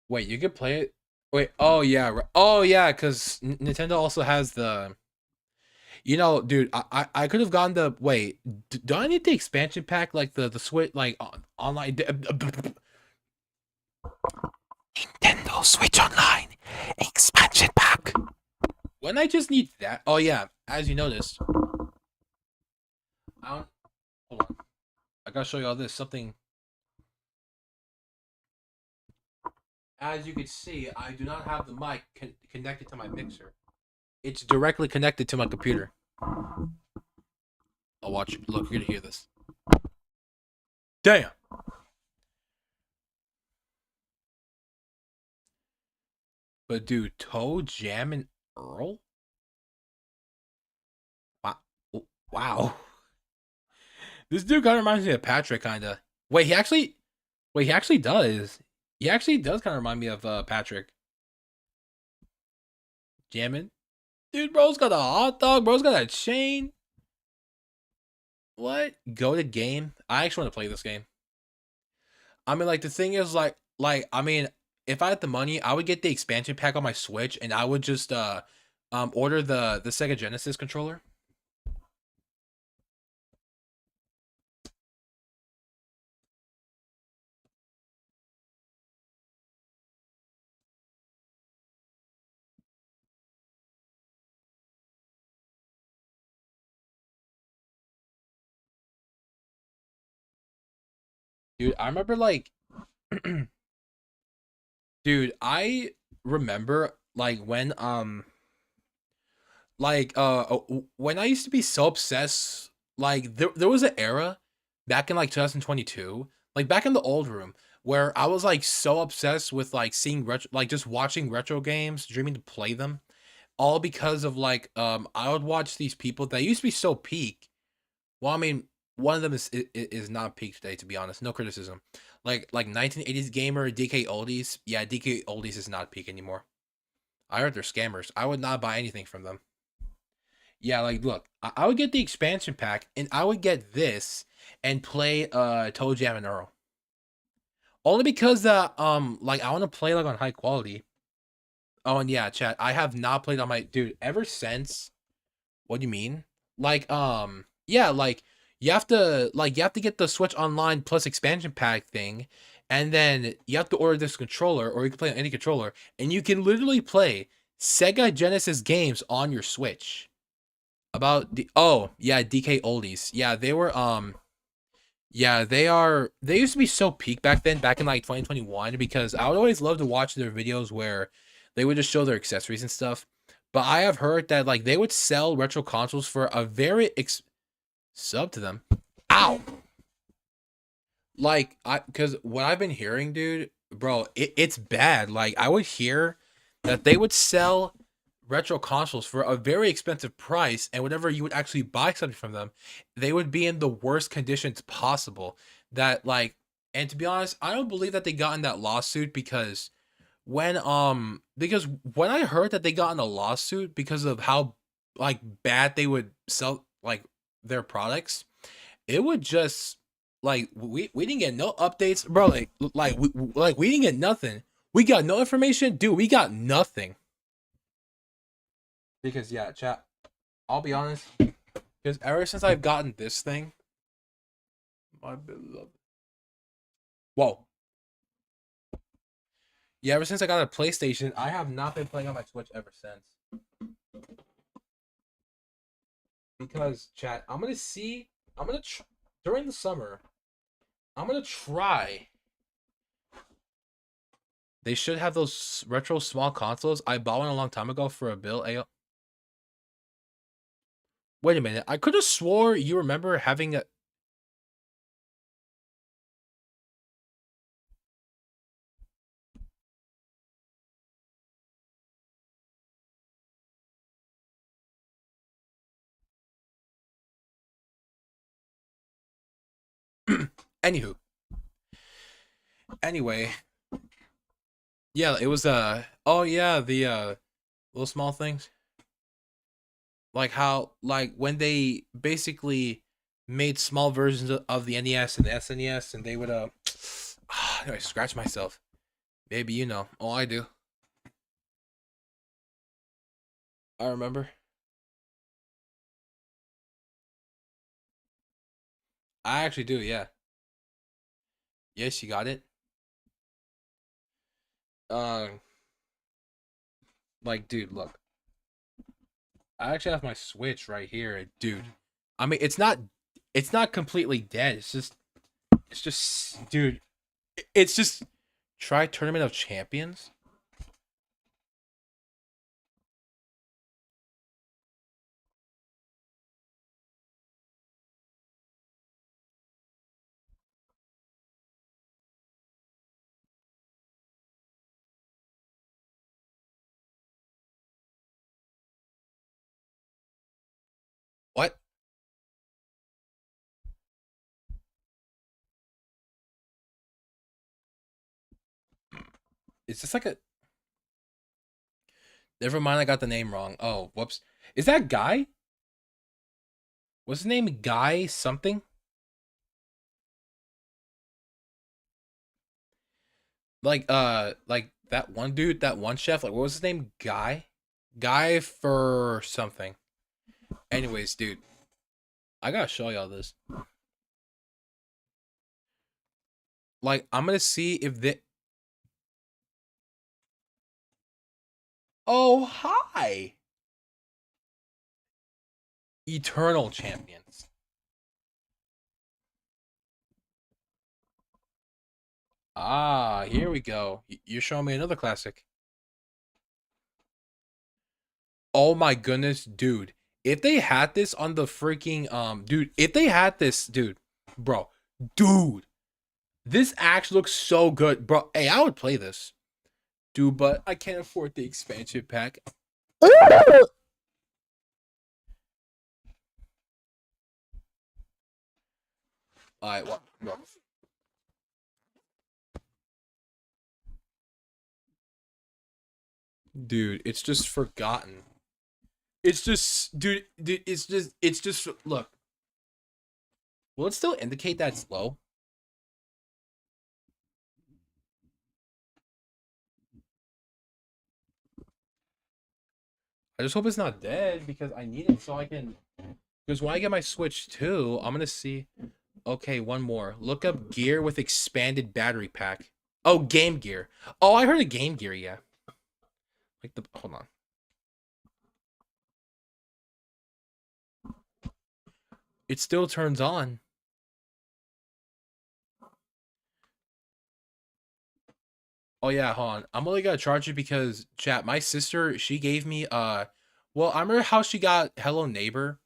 [SPEAKER 2] Wait, you could play it? Wait, oh yeah, oh yeah, because Nintendo also has the. You know, dude, I could have gone the wait. Do I need the expansion pack like the Switch like online? Nintendo Switch Online expansion pack. When I just need that. Oh yeah, as you noticed, I don't. Hold on, I gotta show you all this something. As you can see, I do not have the mic connected to my mixer. It's directly connected to my computer. I'll watch. Look, you're gonna hear this. Damn. But dude, Toe Jam and Earl. Wow. Wow. This dude kind of reminds me of Patrick, kinda. Wait, he actually. Wait, he actually does. He actually does kind of remind me of Patrick. Jamming. Dude, bro's got a hot dog. Bro's got a chain. What? Go to game? I actually want to play this game. I mean, like, the thing is, I mean, if I had the money, I would get the expansion pack on my Switch, and I would just, order the Sega Genesis controller. Dude, I remember, like, dude, I remember, like, when I used to be so obsessed, like there was an era back in like 2022, like back in the old room where I was like so obsessed with like seeing retro, like just watching retro games, dreaming to play them, all because of like I would watch these people that used to be so peak. Well, I mean, one of them is not peak today, to be honest. No criticism. Like 1980s gamer DK Oldies, yeah, DK Oldies is not peak anymore. I heard they're scammers. I would not buy anything from them. Yeah, like look, I would get the expansion pack and I would get this and play Toe Jam and Earl. Only because like I want to play like on high quality. Oh and yeah, chat, I have not played on my dude ever since What do you mean? Like, yeah, like you have to get the Switch Online Plus expansion pack thing, and then you have to order this controller, or you can play on any controller, and you can literally play Sega Genesis games on your Switch. About the oh yeah, DK Oldies. Yeah, they were yeah, they used to be so peak back then, back in like 2021, because I would always love to watch their videos where they would just show their accessories and stuff. But I have heard that like they would sell retro consoles for a very sub to them. Ow. Like I because what I've been hearing, dude, bro, it's bad. Like I would hear that they would sell retro consoles for a very expensive price, and whenever you would actually buy something from them, they would be in the worst conditions possible. That like, and to be honest, I don't believe that they got in that lawsuit because when I heard that they got in a lawsuit because of how like bad they would sell like their products, it would just like we didn't get no updates, bro. We didn't get nothing. We got no information, dude. We got nothing. Because yeah, chat. I'll be honest. Because ever since I've gotten this thing, my beloved. Whoa. Yeah, ever since I got a PlayStation, I have not been playing on my Switch ever since. Because chat, during the summer, I'm gonna try. They should have those retro small consoles. I bought one a long time ago for a bill. Wait a minute. I could have swore you remember having a. Anywho. Anyway. Yeah, it was oh yeah, the little small things. Like how like when they basically made small versions of the NES and the SNES, and they would I scratch myself. Maybe you know. Oh, I do. I remember. I actually do, yeah. Yes, you got it. Uh, like, dude, look. I actually have my Switch right here, dude. I mean, it's not completely dead. It's just, dude. It's just try Tournament of Champions. What? Is this like a? Never mind, I got the name wrong. Oh, whoops. Is that Guy? What's his name? Guy something? Like that one dude, that one chef. Like, what was his name? Guy? Guy for something. Anyways, dude, I gotta show y'all this. Like, I'm gonna see if they. Oh, hi! Eternal Champions. Ah, here we go. You're showing me another classic. Oh my goodness, dude. If they had this on the freaking dude, if they had this, dude, bro, dude, this actually looks so good, bro. Hey, I would play this, dude, but I can't afford the expansion pack. All right, what? Dude, it's just forgotten. It's just, dude, it's just. Look, will it still indicate that it's low? I just hope it's not dead because I need it so I can. Because when I get my Switch 2, I'm gonna see. Okay, one more. Look up gear with expanded battery pack. Oh, Game Gear. Oh, I heard of Game Gear. Yeah. Like the. Hold on. It still turns on. Oh yeah, hold on. I'm only gonna charge it because chat, my sister, she gave me well, I remember how she got Hello Neighbor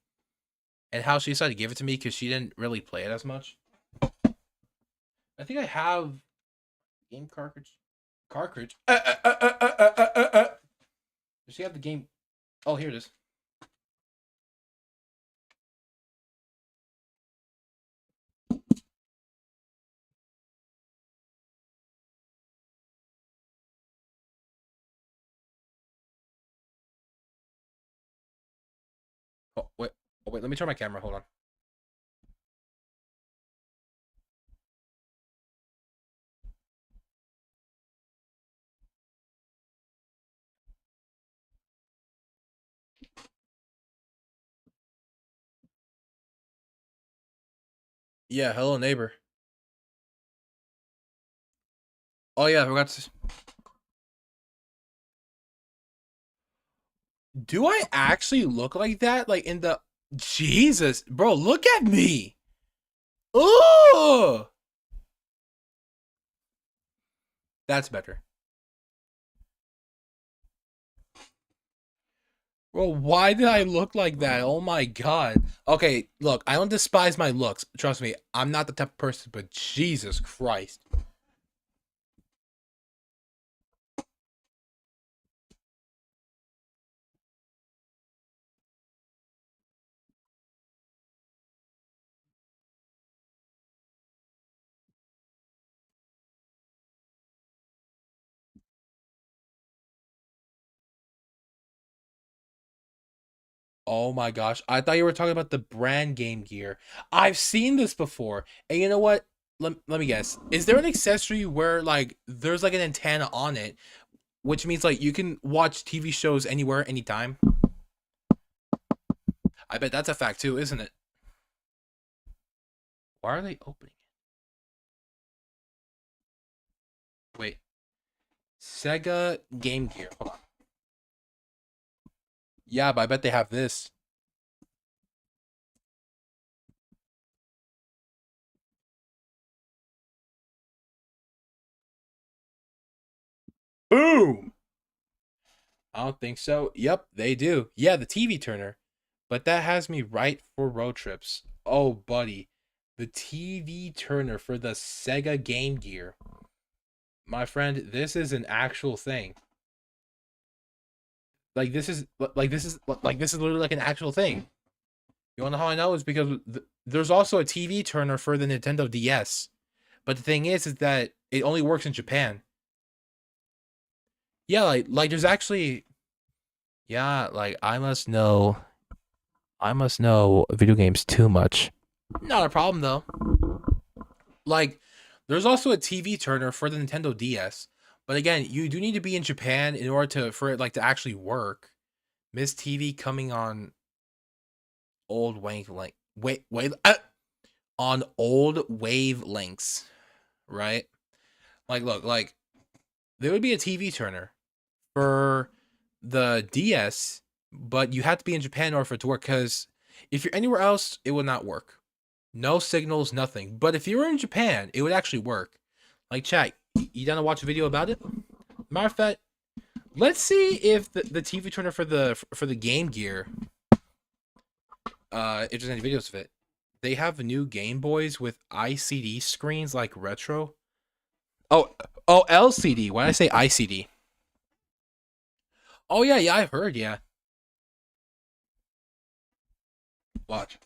[SPEAKER 2] and how she decided to give it to me because she didn't really play it as much. I think I have game cartridge. Cartridge. Does she have the game? Oh, here it is. Oh wait, oh wait, let me turn my camera. Hold on. Yeah, Hello Neighbor. Oh yeah, I forgot to. Do I actually look like that? Like in the Jesus, bro, look at me. Oh, that's better. Bro, why did I look like that? Oh my god. Okay, look, I don't despise my looks. Trust me, I'm not the type of person, but Jesus Christ. Oh my gosh. I thought you were talking about the brand Game Gear. I've seen this before. And you know what? Let me guess. Is there an accessory where like there's like an antenna on it, which means like you can watch TV shows anywhere, anytime? I bet that's a fact too, isn't it? Why are they opening it? Wait. Sega Game Gear. Hold on. Yeah, but I bet they have this. Boom! I don't think so. Yep, they do. Yeah, the TV turner. But that has me right for road trips. Oh, buddy. The TV turner for the Sega Game Gear. My friend, this is an actual thing. This is literally like an actual thing. You wanna know how I know? Is because there's also a TV turner for the Nintendo DS. But the thing is that it only works in Japan. Yeah, like there's actually yeah, like I must know video games too much. Not a problem though. Like, there's also a TV turner for the Nintendo DS, but again, you do need to be in Japan in order to for it like to actually work. Miss TV coming on old wavelength. Wait, on old wavelengths, right? Like, look, like there would be a TV turner for the DS, but you have to be in Japan in order for it to work. Because if you're anywhere else, it would not work. No signals, nothing. But if you were in Japan, it would actually work. Like, chat, you down to watch a video about it? Matter of fact, let's see if the TV turner for the Game Gear, if there's any videos of it. They have new Game Boys with ICD screens like retro. Oh, LCD. Why did I say ICD? Oh yeah, I heard, yeah. Watch.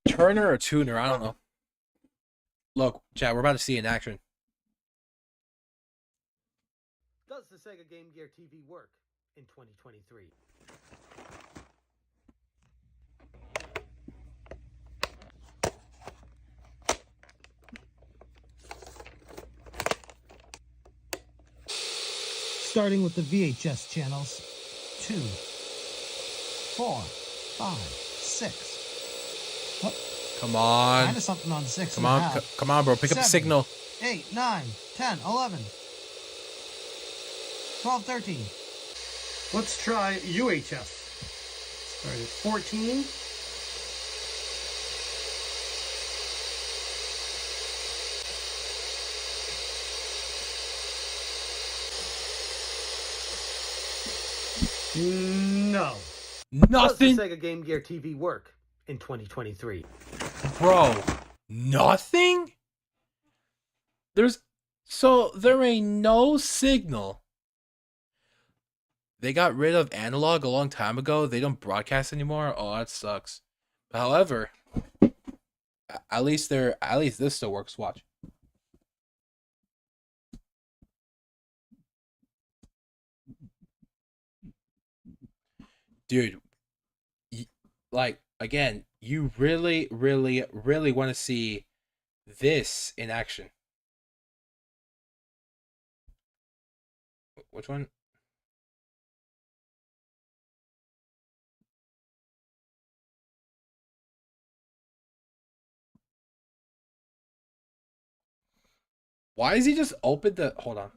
[SPEAKER 2] Turner or tuner, I don't know. Look, chat, we're about to see it in action.
[SPEAKER 4] Does the Sega Game Gear TV work in 2023?
[SPEAKER 5] Starting with the VHS channels. 2, 4, 5, 6. Oh,
[SPEAKER 2] Come on.
[SPEAKER 5] kind of something on 6.
[SPEAKER 2] Come on, come on, bro. Pick up the
[SPEAKER 5] 7,
[SPEAKER 2] signal.
[SPEAKER 5] 8, 9, 10, 11, 12, 13. Let's try UHF. Start at 14. No.
[SPEAKER 2] Nothing.
[SPEAKER 4] Does the Sega Game Gear TV work in 2023?
[SPEAKER 2] Bro, nothing? There ain't no signal. They got rid of analog a long time ago. They don't broadcast anymore. Oh, that sucks. However, at least this still works. Watch. Dude, like, again, you really, really, really want to see this in action. Which one? Why is he just open the... Hold on.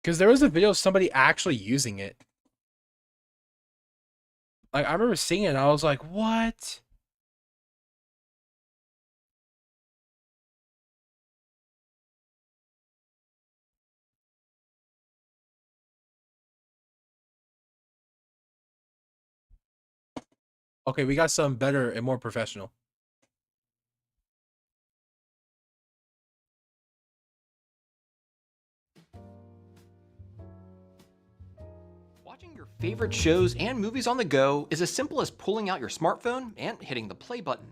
[SPEAKER 2] Because there was a video of somebody actually using it. Like, I remember seeing it and I was like, what? Okay, we got some better and more professional.
[SPEAKER 6] Watching your favorite shows and movies on the go is as simple as pulling out your smartphone and hitting the play button.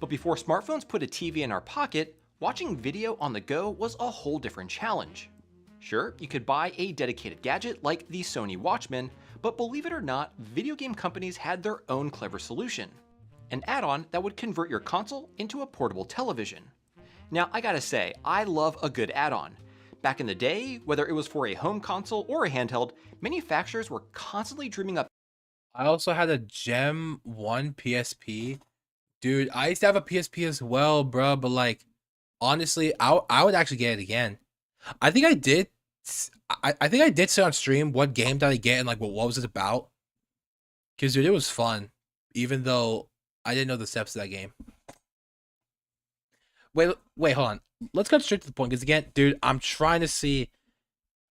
[SPEAKER 6] But before smartphones put a TV in our pocket, watching video on the go was a whole different challenge. Sure, you could buy a dedicated gadget like the Sony Watchman, but believe it or not, video game companies had their own clever solution. An add-on that would convert your console into a portable television. Now, I gotta say, I love a good add-on. Back in the day, whether it was for a home console or a handheld, manufacturers were constantly dreaming up.
[SPEAKER 2] I also had a Gem 1 PSP. Dude, I used to have a PSP as well, bro, but like, honestly, I would actually get it again. I think I did. I think I did say on stream what game did I get and like what was it about. Because dude, it was fun, even though I didn't know the steps of that game. Wait, hold on. Let's get straight to the point. Because again, dude, I'm trying to see.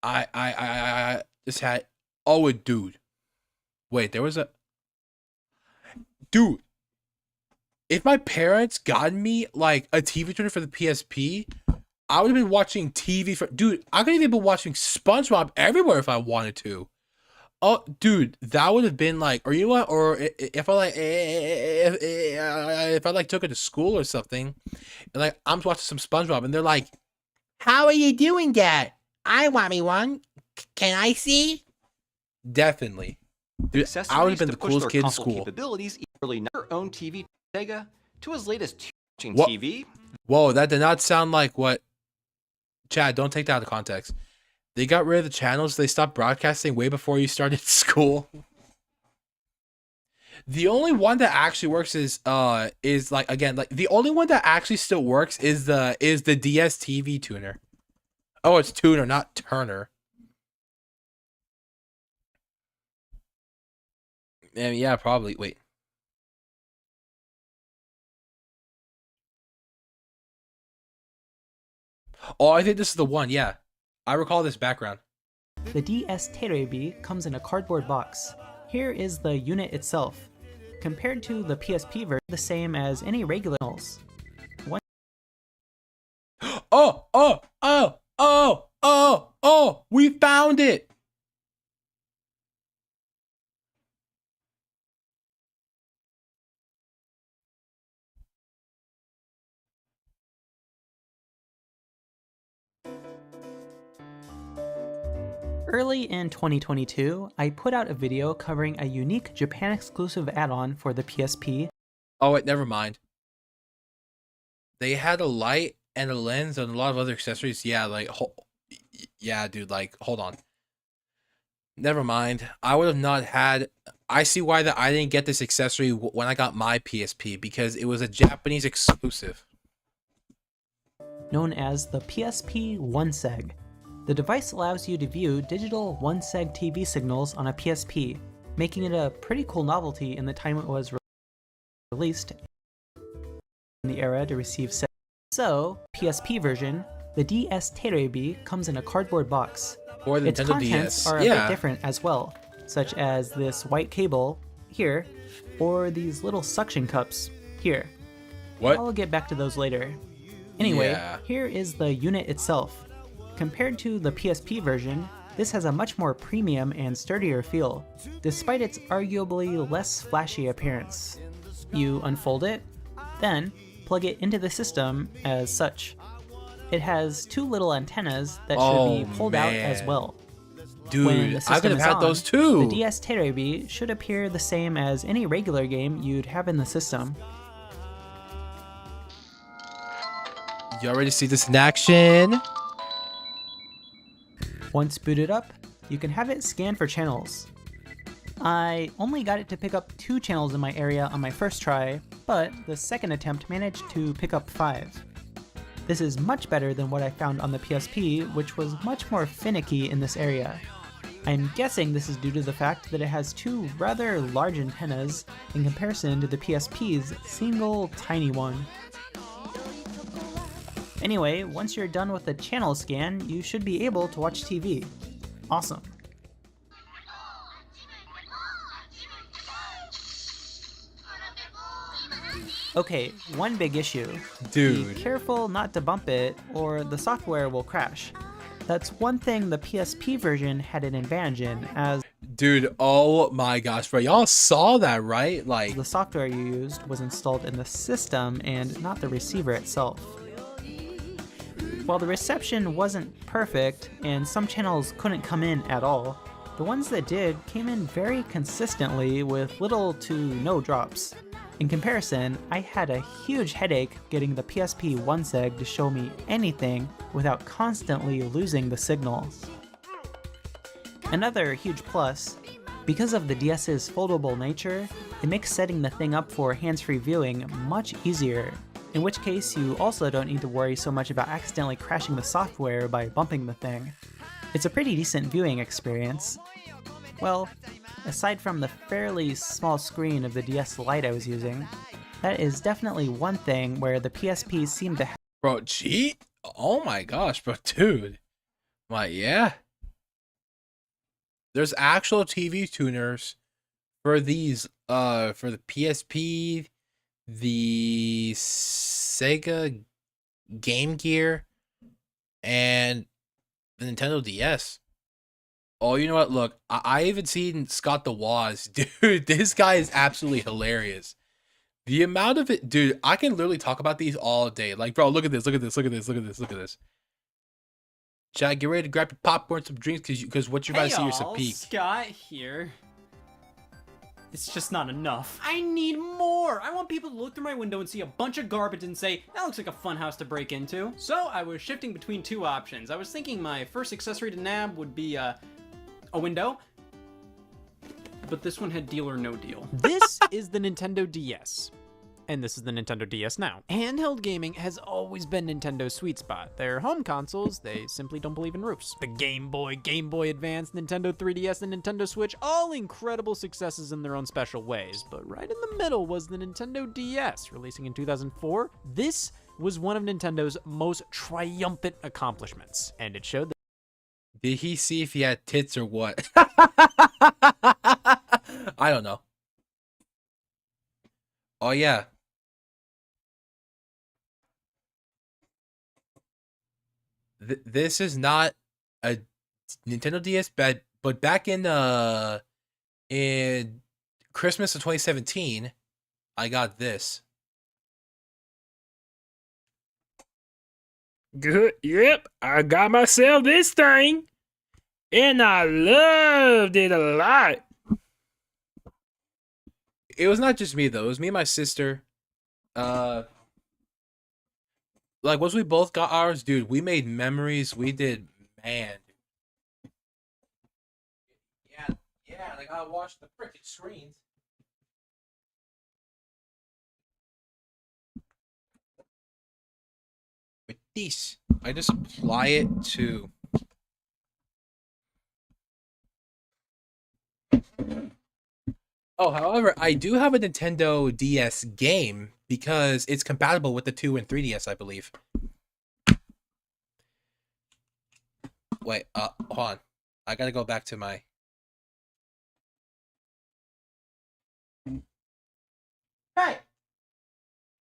[SPEAKER 2] I just had. Oh, dude. Wait, there was a. Dude. If my parents got me like a TV tuner for the PSP, I would have been watching TV for... Dude, I could have even been watching SpongeBob everywhere if I wanted to. Oh, dude, that would have been like... Or you know what? Or if I like... If I like took it to school or something, and like I'm watching some SpongeBob, and they're like, "How are you doing that? I want me one. Can I see?" Definitely. Dude, I would have been the coolest kid in school.
[SPEAKER 6] Capabilities, early their own TV Sega, to as late as watching
[SPEAKER 2] What?
[SPEAKER 6] TV.
[SPEAKER 2] Whoa, that did not sound like what... Chad, don't take that out of context. They got rid of the channels. They stopped broadcasting way before you started school. The only one that actually works is like, again, like the only one that actually still works is the DS TV tuner. Oh, it's tuner, not Turner. Yeah, probably. Wait. Oh, I think this is the one. Yeah, I recall this background.
[SPEAKER 7] The DS Terebi comes in a cardboard box. Here is the unit itself. Compared to the PSP version, the same as any regular models.
[SPEAKER 2] Oh, we found it.
[SPEAKER 7] Early in 2022, I put out a video covering a unique Japan-exclusive add-on for the PSP.
[SPEAKER 2] Oh wait, never mind. They had a light and a lens and a lot of other accessories. Yeah, like, yeah, dude, like, hold on. Never mind. I would have not had. I see why that I didn't get this accessory when I got my PSP, because it was a Japanese exclusive.
[SPEAKER 7] Known as the PSP 1seg. The device allows you to view digital 1seg TV signals on a PSP, making it a pretty cool novelty in the time it was released in the era to receive seg. So, PSP version, the DS Terebi comes in a cardboard box.
[SPEAKER 2] Or the
[SPEAKER 7] Its
[SPEAKER 2] Nintendo
[SPEAKER 7] contents
[SPEAKER 2] DS.
[SPEAKER 7] are a bit different as well, such as this white cable here, or these little suction cups here.
[SPEAKER 2] What?
[SPEAKER 7] I'll get back to those later. Anyway,
[SPEAKER 2] Yeah.
[SPEAKER 7] here is the unit itself. Compared to the PSP version, this has a much more premium and sturdier feel, despite its arguably less flashy appearance. You unfold it, then plug it into the system as such. It has two little antennas that should be pulled out as well. When the
[SPEAKER 2] Dude, I could
[SPEAKER 7] system
[SPEAKER 2] have
[SPEAKER 7] is
[SPEAKER 2] had
[SPEAKER 7] on,
[SPEAKER 2] those too.
[SPEAKER 7] The DS Terebi should appear the same as any regular game you'd have in the system.
[SPEAKER 2] You already see this in action?
[SPEAKER 7] Once booted up, you can have it scan for channels. I only got it to pick up 2 channels in my area on my first try, but the second attempt managed to pick up 5. This is much better than what I found on the PSP, which was much more finicky in this area. I'm guessing this is due to the fact that it has 2 rather large antennas in comparison to the PSP's single tiny one. Anyway, once you're done with the channel scan, you should be able to watch TV. Awesome. Okay, one big issue.
[SPEAKER 2] Dude.
[SPEAKER 7] Be careful not to bump it, or the software will crash. That's one thing the PSP version had an advantage in, as
[SPEAKER 2] Dude, oh my gosh, bro. Y'all saw that, right? Like,
[SPEAKER 7] the software you used was installed in the system and not the receiver itself. While the reception wasn't perfect, and some channels couldn't come in at all, the ones that did came in very consistently with little to no drops. In comparison, I had a huge headache getting the PSP 1seg to show me anything without constantly losing the signal. Another huge plus, because of the DS's foldable nature, it makes setting the thing up for hands-free viewing much easier, in which case you also don't need to worry so much about accidentally crashing the software by bumping the thing. It's a pretty decent viewing experience. Well, aside from the fairly small screen of the DS Lite I was using, that is definitely one thing where the PSP seemed to have.
[SPEAKER 2] bro, cheat? Oh my gosh, bro, dude. Like, yeah. There's actual TV tuners for these, for the PSP, the Sega Game Gear, and the Nintendo DS. Oh, you know what? Look, I even seen Scott the Woz. Dude, this guy is absolutely hilarious. The amount of it, dude, I can literally talk about these all day. Like, bro, look at this, look at this, look at this, look at this, look at this. Chad, get ready to grab your popcorn, some drinks, because what you're about to see is a peak.
[SPEAKER 8] Scott here. It's just not enough. I need more! I want people to look through my window and see a bunch of garbage and say, that looks like a fun house to break into. So I was shifting between 2 options. I was thinking my first accessory to nab would be a window, but this one had Deal or No Deal.
[SPEAKER 9] This is the Nintendo DS. And this is the Nintendo DS Now. Handheld gaming has always been Nintendo's sweet spot. Their home consoles, they simply don't believe in roofs. The Game Boy, Game Boy Advance, Nintendo 3DS, and Nintendo Switch, all incredible successes in their own special ways. But right in the middle was the Nintendo DS, releasing in 2004. This was one of Nintendo's most triumphant accomplishments, and it showed that.
[SPEAKER 2] Did he see if he had tits or what? I don't know. Oh, yeah. This is not a Nintendo DS, but back in Christmas of 2017, I got this.
[SPEAKER 10] Good. Yep, I got myself this thing.
[SPEAKER 2] And I loved it a lot. It was not just me though. It was me and my sister. Like once we both got ours, dude, we made memories. We did, man. Yeah, I gotta watch the freaking screens. With this, I just apply it to. Oh, however, I do have a Nintendo DS game because it's compatible with the 2 and 3DS, I believe. Wait, hold on. I gotta go back to my. Hey!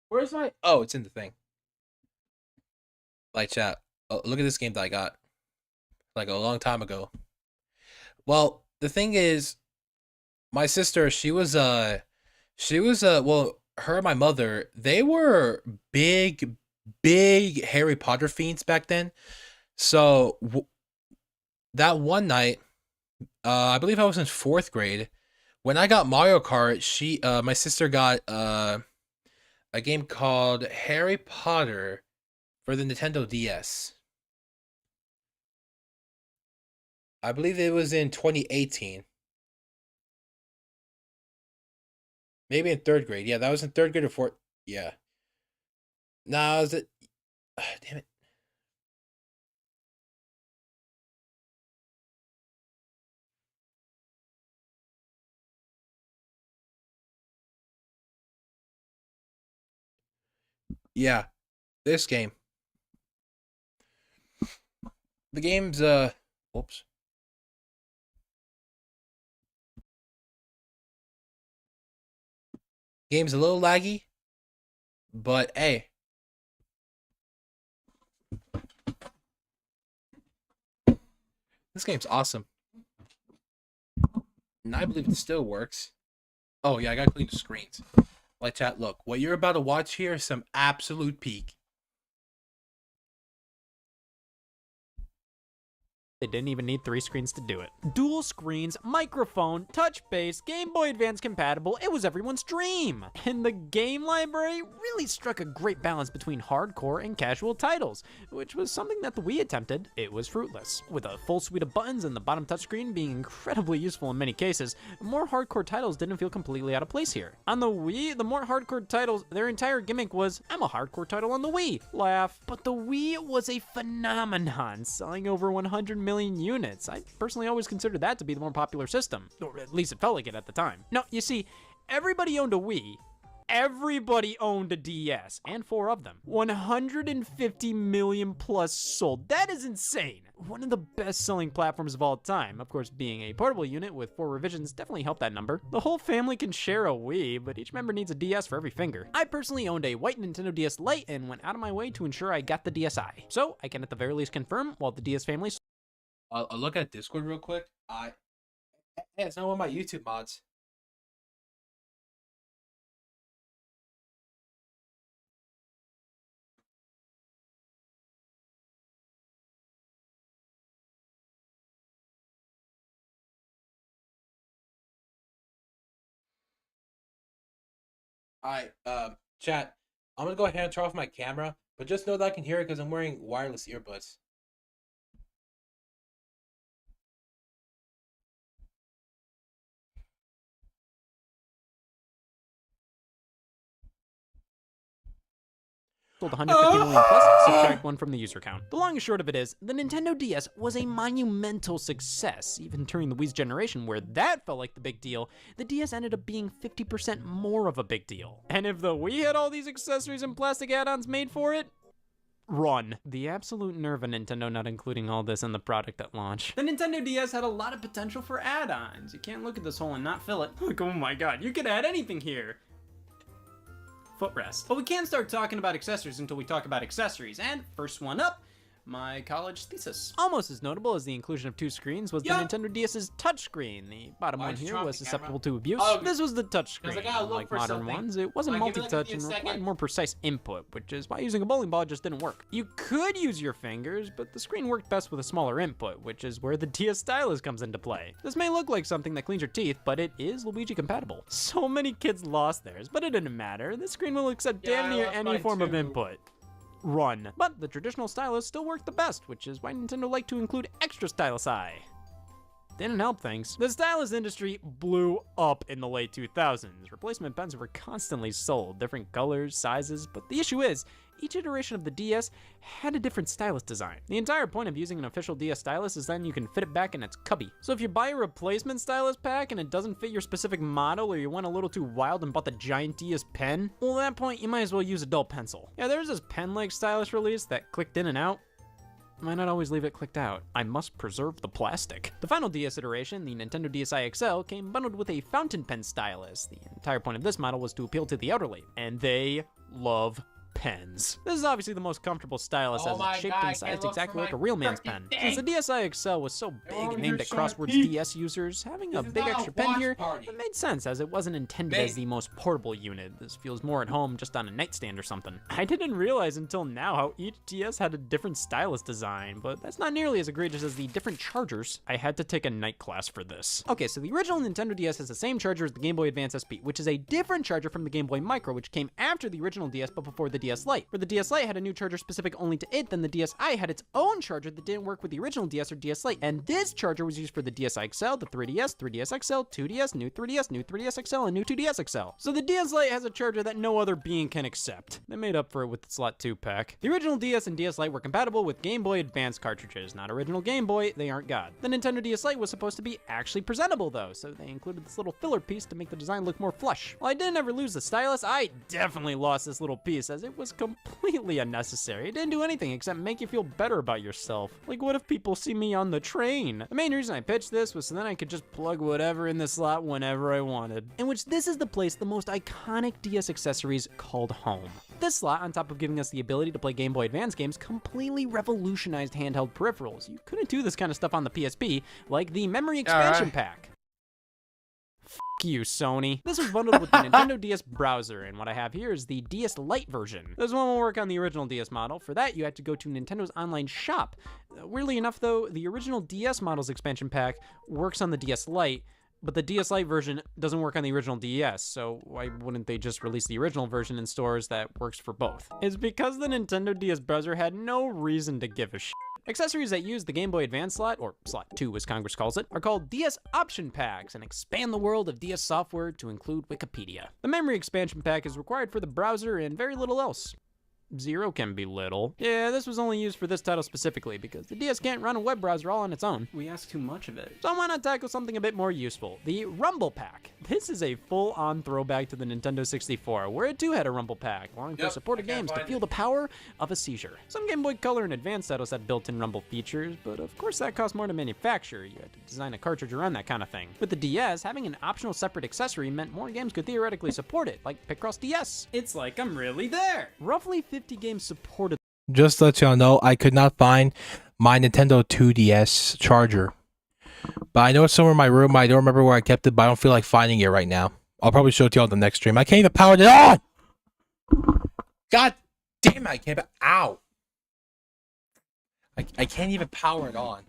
[SPEAKER 2] Where's my. Oh, it's in the thing. Like, chat. Oh, look at this game that I got. Like, a long time ago. Well, the thing is, my sister, well, her and my mother, they were big Harry Potter fiends back then. So that one night, I believe I was in 4th grade, when I got Mario Kart, my sister got a game called Harry Potter for the Nintendo DS. I believe it was in 2018. Maybe in 3rd grade. Yeah, that was in 3rd grade or 4th. Yeah. Nah, was it? Damn it. Yeah, this game. The game's whoops. Game's a little laggy, but hey. This game's awesome. And I believe it still works. Oh yeah, I gotta clean the screens. Like chat, look, what you're about to watch here is some absolute peak.
[SPEAKER 9] They didn't even need 3 screens to do it. Dual screens, microphone, touch base, Game Boy Advance compatible, it was everyone's dream! And the game library really struck a great balance between hardcore and casual titles, which was something that the Wii attempted. It was fruitless. With a full suite of buttons and the bottom touchscreen being incredibly useful in many cases, more hardcore titles didn't feel completely out of place here. On the Wii, the more hardcore titles, their entire gimmick was, I'm a hardcore title on the Wii, laugh. But the Wii was a phenomenon, selling over 100 million units. I personally always considered that to be the more popular system, or at least it felt like it at the time. No, you see, everybody owned a Wii. Everybody owned a DS, and 4 of them. 150 million plus sold. That is insane. One of the best-selling platforms of all time. Of course, being a portable unit with 4 revisions definitely helped that number. The whole family can share a Wii, but each member needs a DS for every finger. I personally owned a white Nintendo DS Lite and went out of my way to ensure I got the DSi. So, I can at the very least confirm, while the DS family...
[SPEAKER 2] I'll look at Discord real quick. Hey, it's not one of my YouTube mods. Alright, chat. I'm gonna go ahead and turn off my camera, but just know that I can hear it because I'm wearing wireless earbuds.
[SPEAKER 9] Sold 150 million plus, subtract 1 from the user count. The long and short of it is, the Nintendo DS was a monumental success. Even during the Wii's generation, where that felt like the big deal, the DS ended up being 50% more of a big deal. And if the Wii had all these accessories and plastic add-ons made for it, run. The absolute nerve of Nintendo not including all this in the product at launch.
[SPEAKER 8] The Nintendo DS had a lot of potential for add-ons. You can't look at this hole and not fill it. Like, oh my god, you could add anything here. Footrest. But we can't start talking about accessories until we talk about accessories, and first one up, my college thesis.
[SPEAKER 9] Almost as notable as the inclusion of two screens was
[SPEAKER 2] Yup.
[SPEAKER 9] the Nintendo DS's touchscreen. The bottom
[SPEAKER 2] Why'd
[SPEAKER 9] one
[SPEAKER 2] you
[SPEAKER 9] here
[SPEAKER 2] drop
[SPEAKER 9] was
[SPEAKER 2] the
[SPEAKER 9] susceptible to abuse.
[SPEAKER 2] Oh,
[SPEAKER 9] This was the touch
[SPEAKER 2] 'cause I
[SPEAKER 9] screen.
[SPEAKER 2] gotta look
[SPEAKER 9] Unlike
[SPEAKER 2] for
[SPEAKER 9] modern
[SPEAKER 2] something.
[SPEAKER 9] ones, it wasn't
[SPEAKER 2] Give me, like,
[SPEAKER 9] multi-touch
[SPEAKER 2] give
[SPEAKER 9] and
[SPEAKER 2] me a
[SPEAKER 9] required
[SPEAKER 2] second.
[SPEAKER 9] more precise input, which is why using a bowling ball just didn't work. You could use your fingers, but the screen worked best with a smaller input, which is where the DS stylus comes into play. This may look like something that cleans your teeth, but it is Luigi compatible. So many kids lost theirs, but it didn't matter. This screen will accept
[SPEAKER 2] Yeah,
[SPEAKER 9] damn
[SPEAKER 2] I
[SPEAKER 9] near
[SPEAKER 2] lost
[SPEAKER 9] any
[SPEAKER 2] mine
[SPEAKER 9] form of
[SPEAKER 2] too.
[SPEAKER 9] input. Run. But the traditional stylus still worked the best, which is why Nintendo liked to include extra stylusi. Didn't help things. The stylus industry blew up in the late 2000s. Replacement pens were constantly sold, different colors, sizes, but the issue is, each iteration of the DS had a different stylus design. The entire point of using an official DS stylus is then you can fit it back in its cubby. So if you buy a replacement stylus pack and it doesn't fit your specific model, or you went a little too wild and bought the giant DS pen, well at that point you might as well use a dull pencil. Yeah, there's this pen-like stylus release that clicked in and out. Why not always leave it clicked out? I must preserve the plastic. The final DS iteration, the Nintendo DSi XL, came bundled with a fountain pen stylus. The entire point of this model was to appeal to the elderly, and they love pens. This is obviously the most comfortable stylus
[SPEAKER 2] Oh
[SPEAKER 9] as
[SPEAKER 2] my
[SPEAKER 9] it's shaped
[SPEAKER 2] God, I
[SPEAKER 9] and
[SPEAKER 2] can't
[SPEAKER 9] sized
[SPEAKER 2] look
[SPEAKER 9] exactly
[SPEAKER 2] for
[SPEAKER 9] like a
[SPEAKER 2] my
[SPEAKER 9] real man's
[SPEAKER 2] freaking
[SPEAKER 9] pen.
[SPEAKER 2] thing.
[SPEAKER 9] Since the DSi XL was so big
[SPEAKER 2] Oh,
[SPEAKER 9] and
[SPEAKER 2] you're
[SPEAKER 9] aimed at
[SPEAKER 2] trying to
[SPEAKER 9] Crosswords
[SPEAKER 2] peek.
[SPEAKER 9] DS users, having a
[SPEAKER 2] This is
[SPEAKER 9] big
[SPEAKER 2] not a
[SPEAKER 9] extra pen
[SPEAKER 2] watch
[SPEAKER 9] here,
[SPEAKER 2] party.
[SPEAKER 9] it made sense as it wasn't intended as
[SPEAKER 2] Big.
[SPEAKER 9] the most portable unit. This feels more at home just on a nightstand or something. I didn't realize until now how each DS had a different stylus design, but that's not nearly as egregious as the different chargers. I had to take a night class for this. Okay, so the original Nintendo DS has the same charger as the Game Boy Advance SP, which is a different charger from the Game Boy Micro, which came after the original DS but before the DS Lite. Where the DS Lite had a new charger specific only to it, then the DSi had its own charger that didn't work with the original DS or DS Lite, and this charger was used for the DSi XL, the 3DS, 3DS XL, 2DS, new 3DS, new 3DS XL, and new 2DS XL. So the DS Lite has a charger that no other being can accept. They made up for it with the Slot 2 pack. The original DS and DS Lite were compatible with Game Boy Advance cartridges. Not original Game Boy, they aren't God. The Nintendo DS Lite was supposed to be actually presentable though, so they included this little filler piece to make the design look more flush. While I didn't ever lose the stylus, I definitely lost this little piece as it was completely unnecessary. It didn't do anything except make you feel better about yourself. Like, what if people see me on the train? The main reason I pitched this was so then I could just plug whatever in the slot whenever I wanted. In which this is the place the most iconic DS accessories called home. This slot, on top of giving us the ability to play Game Boy Advance games, completely revolutionized handheld peripherals. You couldn't do this kind of stuff on the PSP, like the memory expansion pack. F you, Sony. This was bundled with the Nintendo DS browser, and what I have here is the DS Lite version. This one will work on the original DS model. For that, you had to go to Nintendo's online shop. Weirdly enough, though, the original DS model's expansion pack works on the DS Lite, but the DS Lite version doesn't work on the original DS, so why wouldn't they just release the original version in stores that works for both? It's because the Nintendo DS browser had no reason to give a shit. Accessories that use the Game Boy Advance slot, or slot 2 as Congress calls it, are called DS option packs and expand the world of DS software to include Wikipedia. The memory expansion pack is required for the browser and very little else. Zero can be little. Yeah, this was only used for this title specifically because the DS can't run a web browser all on its own.
[SPEAKER 8] We ask too much of it.
[SPEAKER 9] So why not tackle something a bit more useful? The Rumble Pack. This is a full-on throwback to the Nintendo 64, where it too had a Rumble Pack, allowing for supported games to feel the power of a seizure. Some Game Boy Color and Advance titles had built-in Rumble features, but of course that cost more to manufacture. You had to design a cartridge around that kind of thing. With the DS, having an optional separate accessory meant more games could theoretically support it, like Picross DS.
[SPEAKER 8] It's like I'm really there.
[SPEAKER 9] Roughly 50 games supported.
[SPEAKER 2] Just to let y'all know, I could not find my Nintendo 2DS charger. But I know it's somewhere in my room. I don't remember where I kept it, but I don't feel like finding it right now. I'll probably show it to y'all in the next stream. I can't even power it on! God damn it, I can't. Ow! I can't even power it on.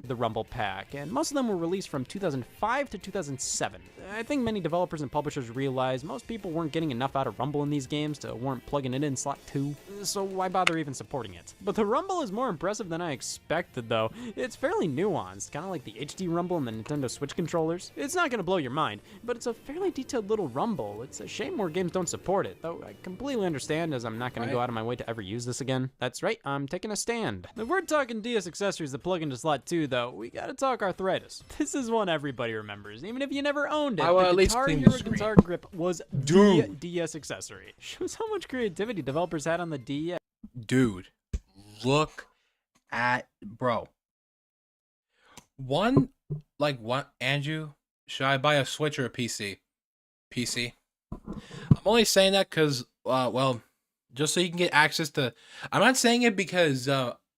[SPEAKER 9] The Rumble Pack, and most of them were released from 2005 to 2007. I think many developers and publishers realized most people weren't getting enough out of Rumble in these games to warrant plugging it in slot 2, so why bother even supporting it? But the Rumble is more impressive than I expected though. It's fairly nuanced, kind of like the HD Rumble and the Nintendo Switch controllers. It's not gonna blow your mind, but it's a fairly detailed little Rumble. It's a shame more games don't support it, though I completely understand as I'm not gonna go out of my way to ever use this again. That's right, I'm taking a stand. If we're talking DS accessories that plug into slot 2 though, we gotta talk arthritis. This is one everybody remembers, even if you never owned it.
[SPEAKER 2] I will
[SPEAKER 9] the
[SPEAKER 2] at least
[SPEAKER 9] Guitar
[SPEAKER 2] clean the
[SPEAKER 9] Hero
[SPEAKER 2] screen.
[SPEAKER 9] Guitar Grip was the
[SPEAKER 2] Dude.
[SPEAKER 9] DS accessory. Shows how much creativity developers had on the DS.
[SPEAKER 2] Dude, look at bro. One, Andrew, should I buy a Switch or a PC? PC. I'm only saying that because, well, just so you can get access to. I'm not saying it because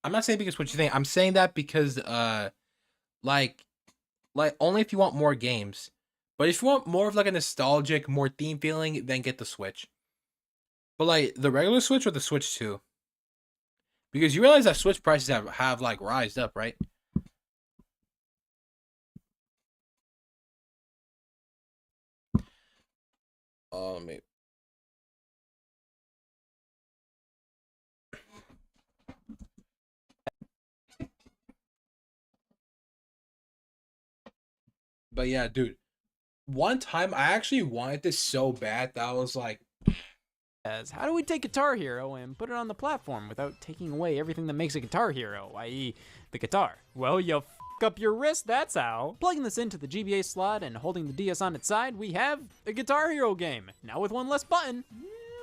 [SPEAKER 2] I'm not saying because what you think. I'm saying that because like only if you want more games. But if you want more of like a nostalgic, more theme feeling, then get the Switch. But like the regular Switch or the Switch 2? Because you realize that Switch prices have like rised up, right? Maybe. But yeah, dude. One time I actually wanted this so bad that I was like,
[SPEAKER 9] How do we take Guitar Hero and put it on the platform without taking away everything that makes a Guitar Hero, i.e. the guitar? Well, you f*** up your wrist, that's how. Plugging this into the GBA slot and holding the DS on its side, we have a Guitar Hero game, now with one less button.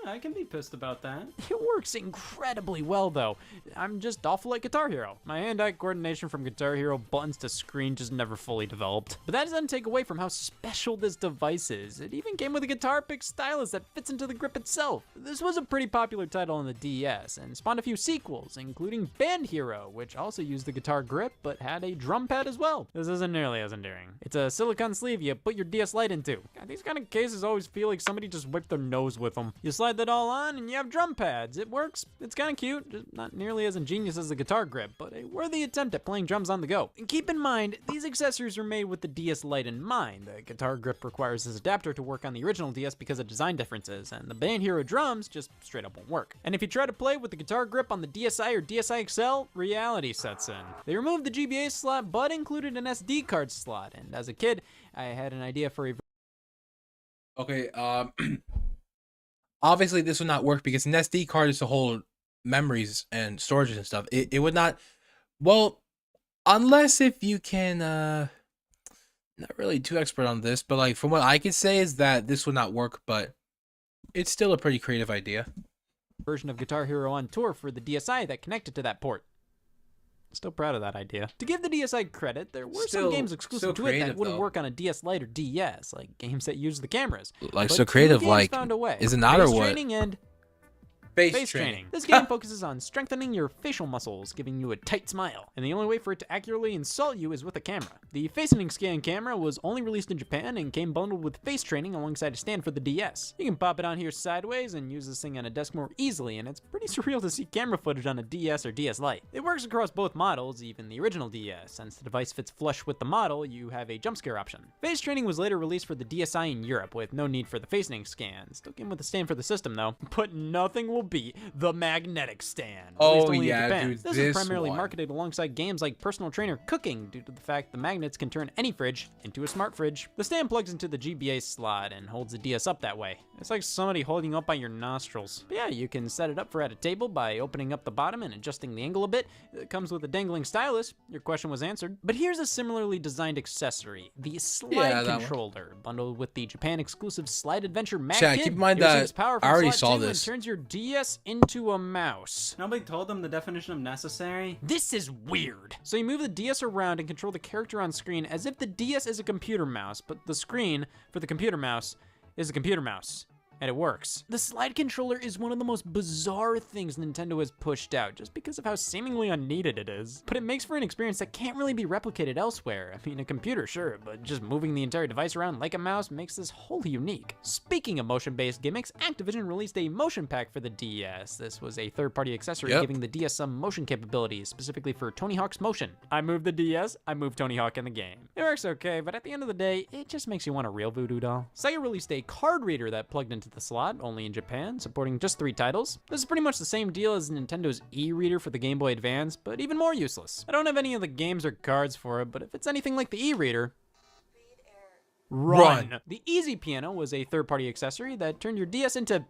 [SPEAKER 8] I can be pissed about that.
[SPEAKER 9] It works incredibly well, though. I'm just awful at Guitar Hero. My hand-eye coordination from Guitar Hero buttons to screen just never fully developed. But that doesn't take away from how special this device is. It even came with a guitar pick stylus that fits into the grip itself. This was a pretty popular title on the DS and spawned a few sequels, including Band Hero, which also used the guitar grip but had a drum pad as well. This isn't nearly as endearing. It's a silicone sleeve you put your DS Lite into. God, these kind of cases always feel like somebody just wiped their nose with them. You slide that all on and you have drum pads. It works. It's kind of cute. Just not nearly as ingenious as the guitar grip, but a worthy attempt at playing drums on the go. And keep in mind, these accessories are made with the DS Lite in mind. The guitar grip requires this adapter to work on the original DS because of design differences, and the Band Hero drums just straight up won't work. And if you try to play with the guitar grip on the DSi or DSi XL, reality sets in. They removed the GBA slot, but included an SD card slot, and as a kid, I had an idea for a...
[SPEAKER 2] okay, obviously this would not work because an SD card is to hold memories and storage and stuff. It would not, well, unless if you can, not really too expert on this, but like from what I can say is that this would not work, but it's still a pretty creative idea.
[SPEAKER 9] Version of Guitar Hero on tour for the DSi that connected to that port. Still proud of that idea. To give the DSi credit, there were some games exclusive to it that wouldn't work on a DS Lite or DS, like games that use the cameras.
[SPEAKER 2] Like,
[SPEAKER 9] but
[SPEAKER 2] so creative, like,
[SPEAKER 9] found a way.
[SPEAKER 2] is it not or
[SPEAKER 9] Face
[SPEAKER 2] what?
[SPEAKER 9] training and
[SPEAKER 2] Face
[SPEAKER 9] training. This game focuses on strengthening your facial muscles, giving you a tight smile. And the only way for it to accurately insult you is with a camera. The Facing Scan camera was only released in Japan and came bundled with face training alongside a stand for the DS. You can pop it on here sideways and use this thing on a desk more easily, and it's pretty surreal to see camera footage on a DS or DS Lite. It works across both models, even the original DS. Since the device fits flush with the model, you have a jump scare option. Face training was later released for the DSi in Europe with no need for the Facing Scan. Still came with a stand for the system though. But nothing will beat the magnetic stand.
[SPEAKER 2] Oh yeah, dude,
[SPEAKER 9] this is primarily marketed alongside games like Personal Trainer Cooking due to the fact the magnets can turn any fridge into a smart fridge. The stand plugs into the GBA slot and holds the DS up that way. It's like somebody holding up by your nostrils. But yeah, you can set it up for at a table by opening up the bottom and adjusting the angle a bit. It comes with a dangling stylus. Your question was answered. But here's a similarly designed accessory, the slide controller, bundled with the Japan exclusive Slide Adventure Mag Kit.
[SPEAKER 2] Keep in mind that I already saw this.
[SPEAKER 9] Turns your DS into a mouse.
[SPEAKER 8] Nobody told them the definition of necessary.
[SPEAKER 9] This is weird. So you move the DS around and control the character on screen as if the DS is a computer mouse, but the screen for the computer mouse is a computer mouse. And it works. The slide controller is one of the most bizarre things Nintendo has pushed out, just because of how seemingly unneeded it is. But it makes for an experience that can't really be replicated elsewhere. I mean, a computer, sure, but just moving the entire device around like a mouse makes this wholly unique. Speaking of motion-based gimmicks, Activision released a motion pack for the DS. This was a third-party accessory giving the DS some motion capabilities, specifically for Tony Hawk's motion. I move the DS, I move Tony Hawk in the game. It works okay, but at the end of the day, it just makes you want a real voodoo doll. Sega released a card reader that plugged into the slot, only in Japan, supporting just 3 titles. This is pretty much the same deal as Nintendo's e-reader for the Game Boy Advance, but even more useless. I don't have any of the games or cards for it, but if it's anything like the e-reader, run! The Easy Piano was a third-party accessory that turned your DS into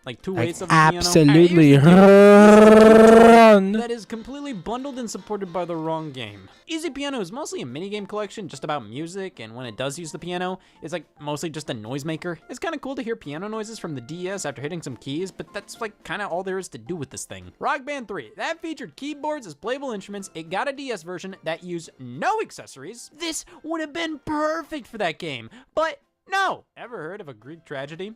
[SPEAKER 9] like 2/8 of the
[SPEAKER 2] absolutely
[SPEAKER 9] run. That is completely bundled and supported by the wrong game. Easy Piano is mostly a minigame collection just about music, and when it does use the piano, it's like mostly just a noisemaker. It's kind of cool to hear piano noises from the DS after hitting some keys, but that's like kind of all there is to do with this thing. Rock Band 3, that featured keyboards as playable instruments. It got a DS version that used no accessories. This would have been perfect for that game, but no. Ever heard of a Greek tragedy?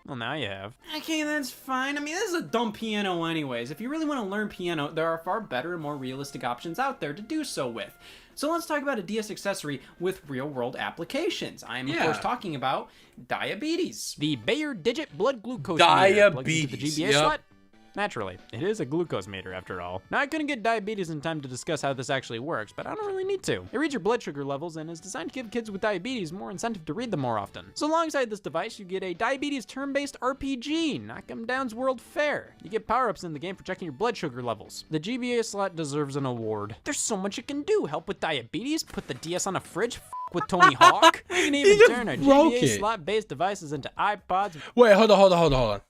[SPEAKER 9] Well, now you have.
[SPEAKER 8] Okay, that's fine. I mean, this is a dumb piano anyways. If you really want to learn piano, there are far better and more realistic options out there to do so with. So let's talk about a DS accessory with real-world applications. I am, of course, talking about diabetes.
[SPEAKER 9] The Bayer Digit Blood Glucose
[SPEAKER 2] Diabetes,
[SPEAKER 9] Meter plugs into the GBA
[SPEAKER 2] yep.
[SPEAKER 9] slot. Naturally, it is a glucose meter after all. Now, I couldn't get diabetes in time to discuss how this actually works, but I don't really need to. It reads your blood sugar levels and is designed to give kids with diabetes more incentive to read them more often. So alongside this device, you get a diabetes turn-based RPG, Knock 'em Down's World Fair. You get power-ups in the game for checking your blood sugar levels. The GBA slot deserves an award. There's so much it can do. Help with diabetes, put the DS on a fridge, with Tony Hawk. We can even turn our GBA slot-based devices into iPods.
[SPEAKER 2] Wait, hold on.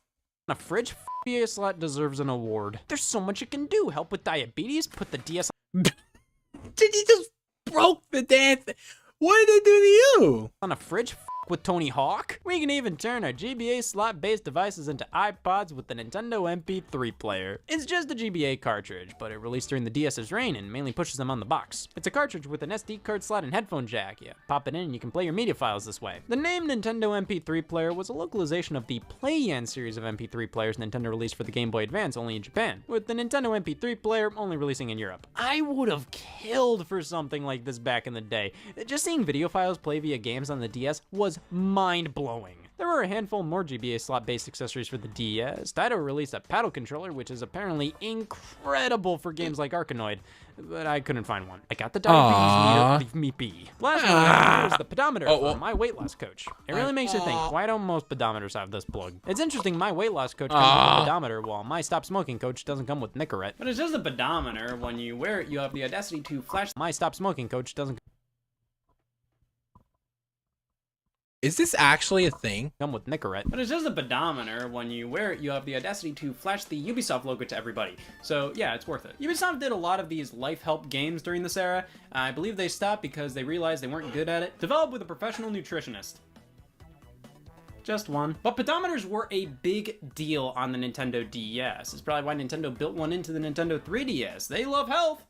[SPEAKER 9] A fridge. GBA slot deserves an award. There's so much it can do. Help with diabetes, put the DS
[SPEAKER 2] Did you just broke the damn thing? What did they do to you?
[SPEAKER 9] on a fridge. With Tony Hawk. We can even turn our GBA slot-based devices into iPods with the Nintendo MP3 player. It's just a GBA cartridge, but it released during the DS's reign and mainly pushes them on the box. It's a cartridge with an SD card slot and headphone jack. You pop it in and you can play your media files this way. The name Nintendo MP3 player was a localization of the Play-Yan series of MP3 players Nintendo released for the Game Boy Advance only in Japan, with the Nintendo MP3 player only releasing in Europe. I would have killed for something like this back in the day. Just seeing video files play via games on the DS was mind-blowing. There were a handful more GBA slot-based accessories for the DS. Taito released a paddle controller, which is apparently incredible for games like Arkanoid, but I couldn't find one. I got the diabetes meter, leave me be. Last one was the pedometer for my weight loss coach. It really makes you think, why don't most pedometers have this plug? It's interesting my weight loss coach comes with a pedometer, while my stop smoking coach doesn't come with Nicorette.
[SPEAKER 8] But it's just a pedometer. When you wear it, you have the audacity to flash.
[SPEAKER 9] My stop smoking coach doesn't
[SPEAKER 2] Is this actually a thing?
[SPEAKER 9] come with Nicorette.
[SPEAKER 8] But it's just a pedometer. When you wear it, you have the audacity to flash the Ubisoft logo to everybody. So yeah, it's worth it. Ubisoft did a lot of these life help games during this era. I believe they stopped because they realized they weren't good at it. Developed with a professional nutritionist. Just one. But pedometers were a big deal on the Nintendo DS. It's probably why Nintendo built one into the Nintendo 3DS. They love health.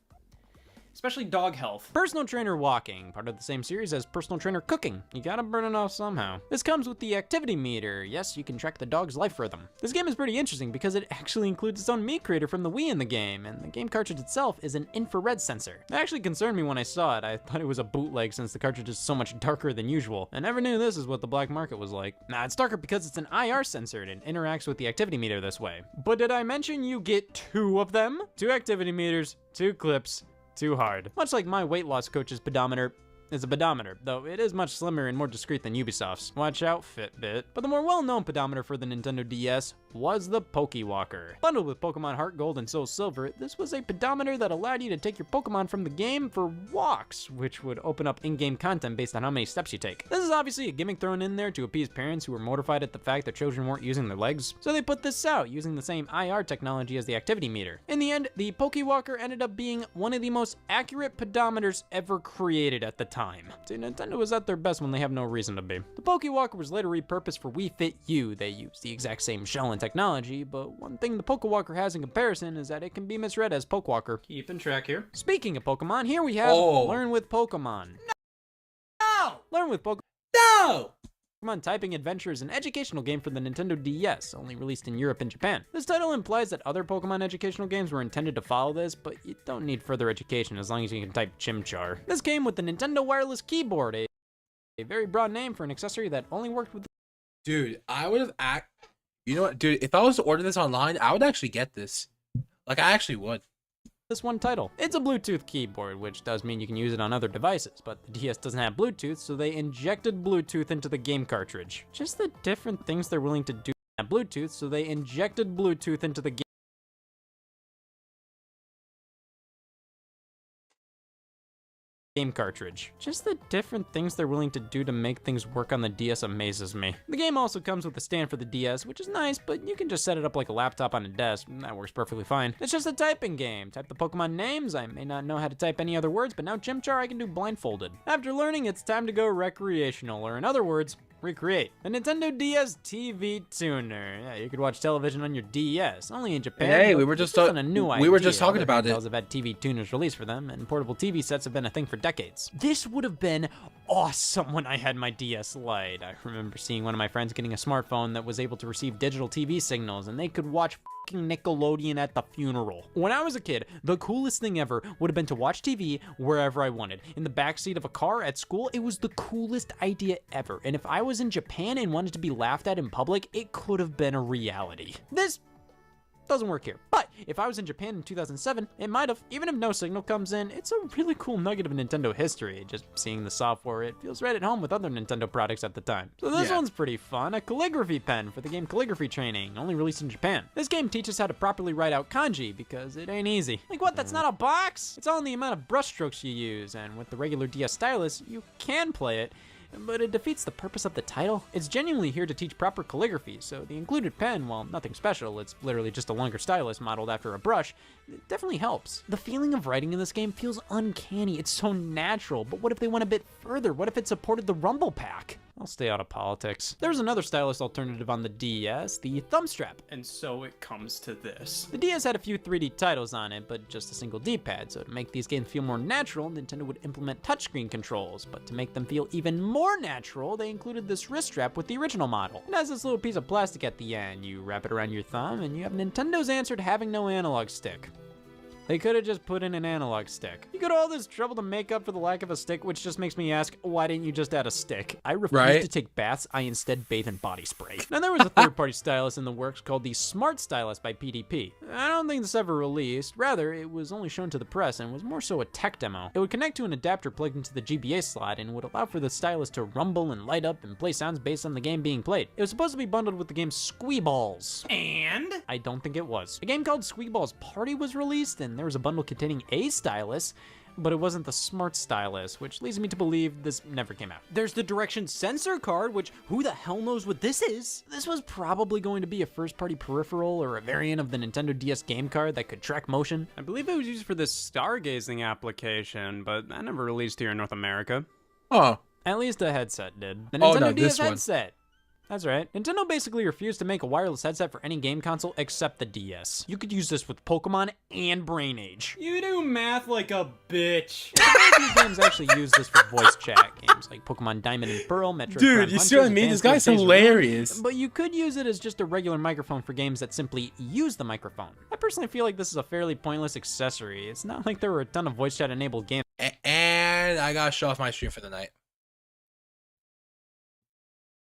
[SPEAKER 8] Especially dog health.
[SPEAKER 9] Personal trainer walking, part of the same series as personal trainer cooking. You gotta burn it off somehow. This comes with the activity meter. Yes, you can track the dog's life rhythm. This game is pretty interesting because it actually includes its own meat creator from the Wii in the game, and the game cartridge itself is an infrared sensor. It actually concerned me when I saw it. I thought it was a bootleg since the cartridge is so much darker than usual. I never knew this is what the black market was like. Nah, it's darker because it's an IR sensor and it interacts with the activity meter this way. But did I mention you get 2 of them? 2 activity meters, 2 clips, too hard. Much like my weight loss coach's pedometer is a pedometer, though it is much slimmer and more discreet than Ubisoft's. Watch out, Fitbit. But the more well-known pedometer for the Nintendo DS was the Pokewalker. Bundled with Pokemon Heart Gold and Soul Silver, this was a pedometer that allowed you to take your Pokemon from the game for walks, which would open up in-game content based on how many steps you take. This is obviously a gimmick thrown in there to appease parents who were mortified at the fact that children weren't using their legs, so they put this out using the same IR technology as the activity meter. In the end, the Pokewalker ended up being one of the most accurate pedometers ever created at the time. See, Nintendo was at their best when they have no reason to be. The Pokewalker was later repurposed for Wii Fit U. They used the exact same shell and technology, but one thing the Pokewalker has in comparison is that it can be misread as Pokewalker.
[SPEAKER 8] Keeping track here.
[SPEAKER 9] Speaking of Pokemon, here we have Learn with Pokemon.
[SPEAKER 8] No!
[SPEAKER 9] Learn with Pokemon.
[SPEAKER 8] No!
[SPEAKER 9] Pokemon Typing Adventure is an educational game for the Nintendo DS, only released in Europe and Japan. This title implies that other Pokemon educational games were intended to follow this, but you don't need further education as long as you can type Chimchar. This came with the Nintendo Wireless Keyboard, a very broad name for an accessory that only worked with...
[SPEAKER 2] Dude, I would have You know what, dude? If I was to order this online, I would actually get this. Like, I actually would.
[SPEAKER 9] This one title. It's a Bluetooth keyboard, which does mean you can use it on other devices, but the DS doesn't have Bluetooth, so they injected Bluetooth into the game cartridge. Just the different things they're willing to do. Bluetooth, so they injected Bluetooth into the game cartridge. Just the different things they're willing to do to make things work on the DS amazes me. The game also comes with a stand for the DS, which is nice, but you can just set it up like a laptop on a desk, and that works perfectly fine. It's just a typing game. Type the Pokemon names. I may not know how to type any other words, but now Chimchar I can do blindfolded. After learning, it's time to go recreational, or in other words, recreate. The Nintendo DS TV tuner. Yeah, you could watch television on your DS, only in Japan.
[SPEAKER 2] Hey,
[SPEAKER 9] but
[SPEAKER 2] we were just
[SPEAKER 9] this isn't a new idea.
[SPEAKER 2] we were just talking
[SPEAKER 9] Other
[SPEAKER 2] about it.
[SPEAKER 9] hotels have had TV tuners released for them, and portable TV sets have been a thing for decades. This would have been awesome when I had my DS Lite. I remember seeing one of my friends getting a smartphone that was able to receive digital TV signals, and they could watch fucking Nickelodeon at the funeral. When I was a kid, the coolest thing ever would have been to watch TV wherever I wanted. In the backseat of a car at school, it was the coolest idea ever. And if I was in Japan and wanted to be laughed at in public, it could have been a reality. This doesn't work here. But if I was in Japan in 2007, it might have. Even if no signal comes in, it's a really cool nugget of Nintendo history. Just seeing the software, it feels right at home with other Nintendo products at the time. So this one's pretty fun. A calligraphy pen for the game Calligraphy Training, only released in Japan. This game teaches how to properly write out kanji because it ain't easy. Like what, that's not a box? It's all in the amount of brush strokes you use, and with the regular DS stylus, you can play it, but it defeats the purpose of the title. It's genuinely here to teach proper calligraphy, so the included pen, while nothing special, it's literally just a longer stylus modeled after a brush, it definitely helps. The feeling of writing in this game feels uncanny. It's so natural, but what if they went a bit further? What if it supported the Rumble Pack? I'll stay out of politics. There's another stylus alternative on the DS, the thumb strap.
[SPEAKER 8] And so it comes to this.
[SPEAKER 9] The DS had a few 3D titles on it, but just a single D-pad, so to make these games feel more natural, Nintendo would implement touchscreen controls, but to make them feel even more natural, they included this wrist strap with the original model. It has this little piece of plastic at the end. You wrap it around your thumb, and you have Nintendo's answer to having no analog stick. They could have just put in an analog stick. You go to all this trouble to make up for the lack of a stick, which just makes me ask, why didn't you just add a stick? I refuse to take baths, I instead bathe in body spray. Now there was a third-party stylus in the works called the Smart Stylus by PDP. I don't think this ever released, rather it was only shown to the press and was more so a tech demo. It would connect to an adapter plugged into the GBA slot and would allow for the stylus to rumble and light up and play sounds based on the game being played. It was supposed to be bundled with the game Squeeballs.
[SPEAKER 8] And?
[SPEAKER 9] I don't think it was. A game called Squeeballs Party was released, and there was a bundle containing a stylus, but it wasn't the Smart Stylus, which leads me to believe this never came out. There's the direction sensor card, which who the hell knows what this is? This was probably going to be a first-party peripheral or a variant of the Nintendo DS game card that could track motion.
[SPEAKER 8] I believe it was used for this stargazing application, but that never released here in North America.
[SPEAKER 2] Oh.
[SPEAKER 9] At least a headset did. The
[SPEAKER 2] Oh,
[SPEAKER 9] Nintendo
[SPEAKER 2] no,
[SPEAKER 9] DS
[SPEAKER 2] this one.
[SPEAKER 9] headset. That's right. Nintendo basically refused to make a wireless headset for any game console except the DS. You could use this with Pokemon and Brain Age.
[SPEAKER 8] You do math like a bitch.
[SPEAKER 9] These games actually use this for voice chat. Games like Pokemon Diamond and Pearl, Metroid Prime
[SPEAKER 2] Dude, you see what I
[SPEAKER 9] Hunters,
[SPEAKER 2] mean? This
[SPEAKER 9] Advanced
[SPEAKER 2] guy's
[SPEAKER 9] Days of
[SPEAKER 2] hilarious.
[SPEAKER 9] But you could use it as just a regular microphone for games that simply use the microphone. I personally feel like this is a fairly pointless accessory. It's not like there were a ton of voice chat enabled games.
[SPEAKER 2] And I gotta show off my stream for the night.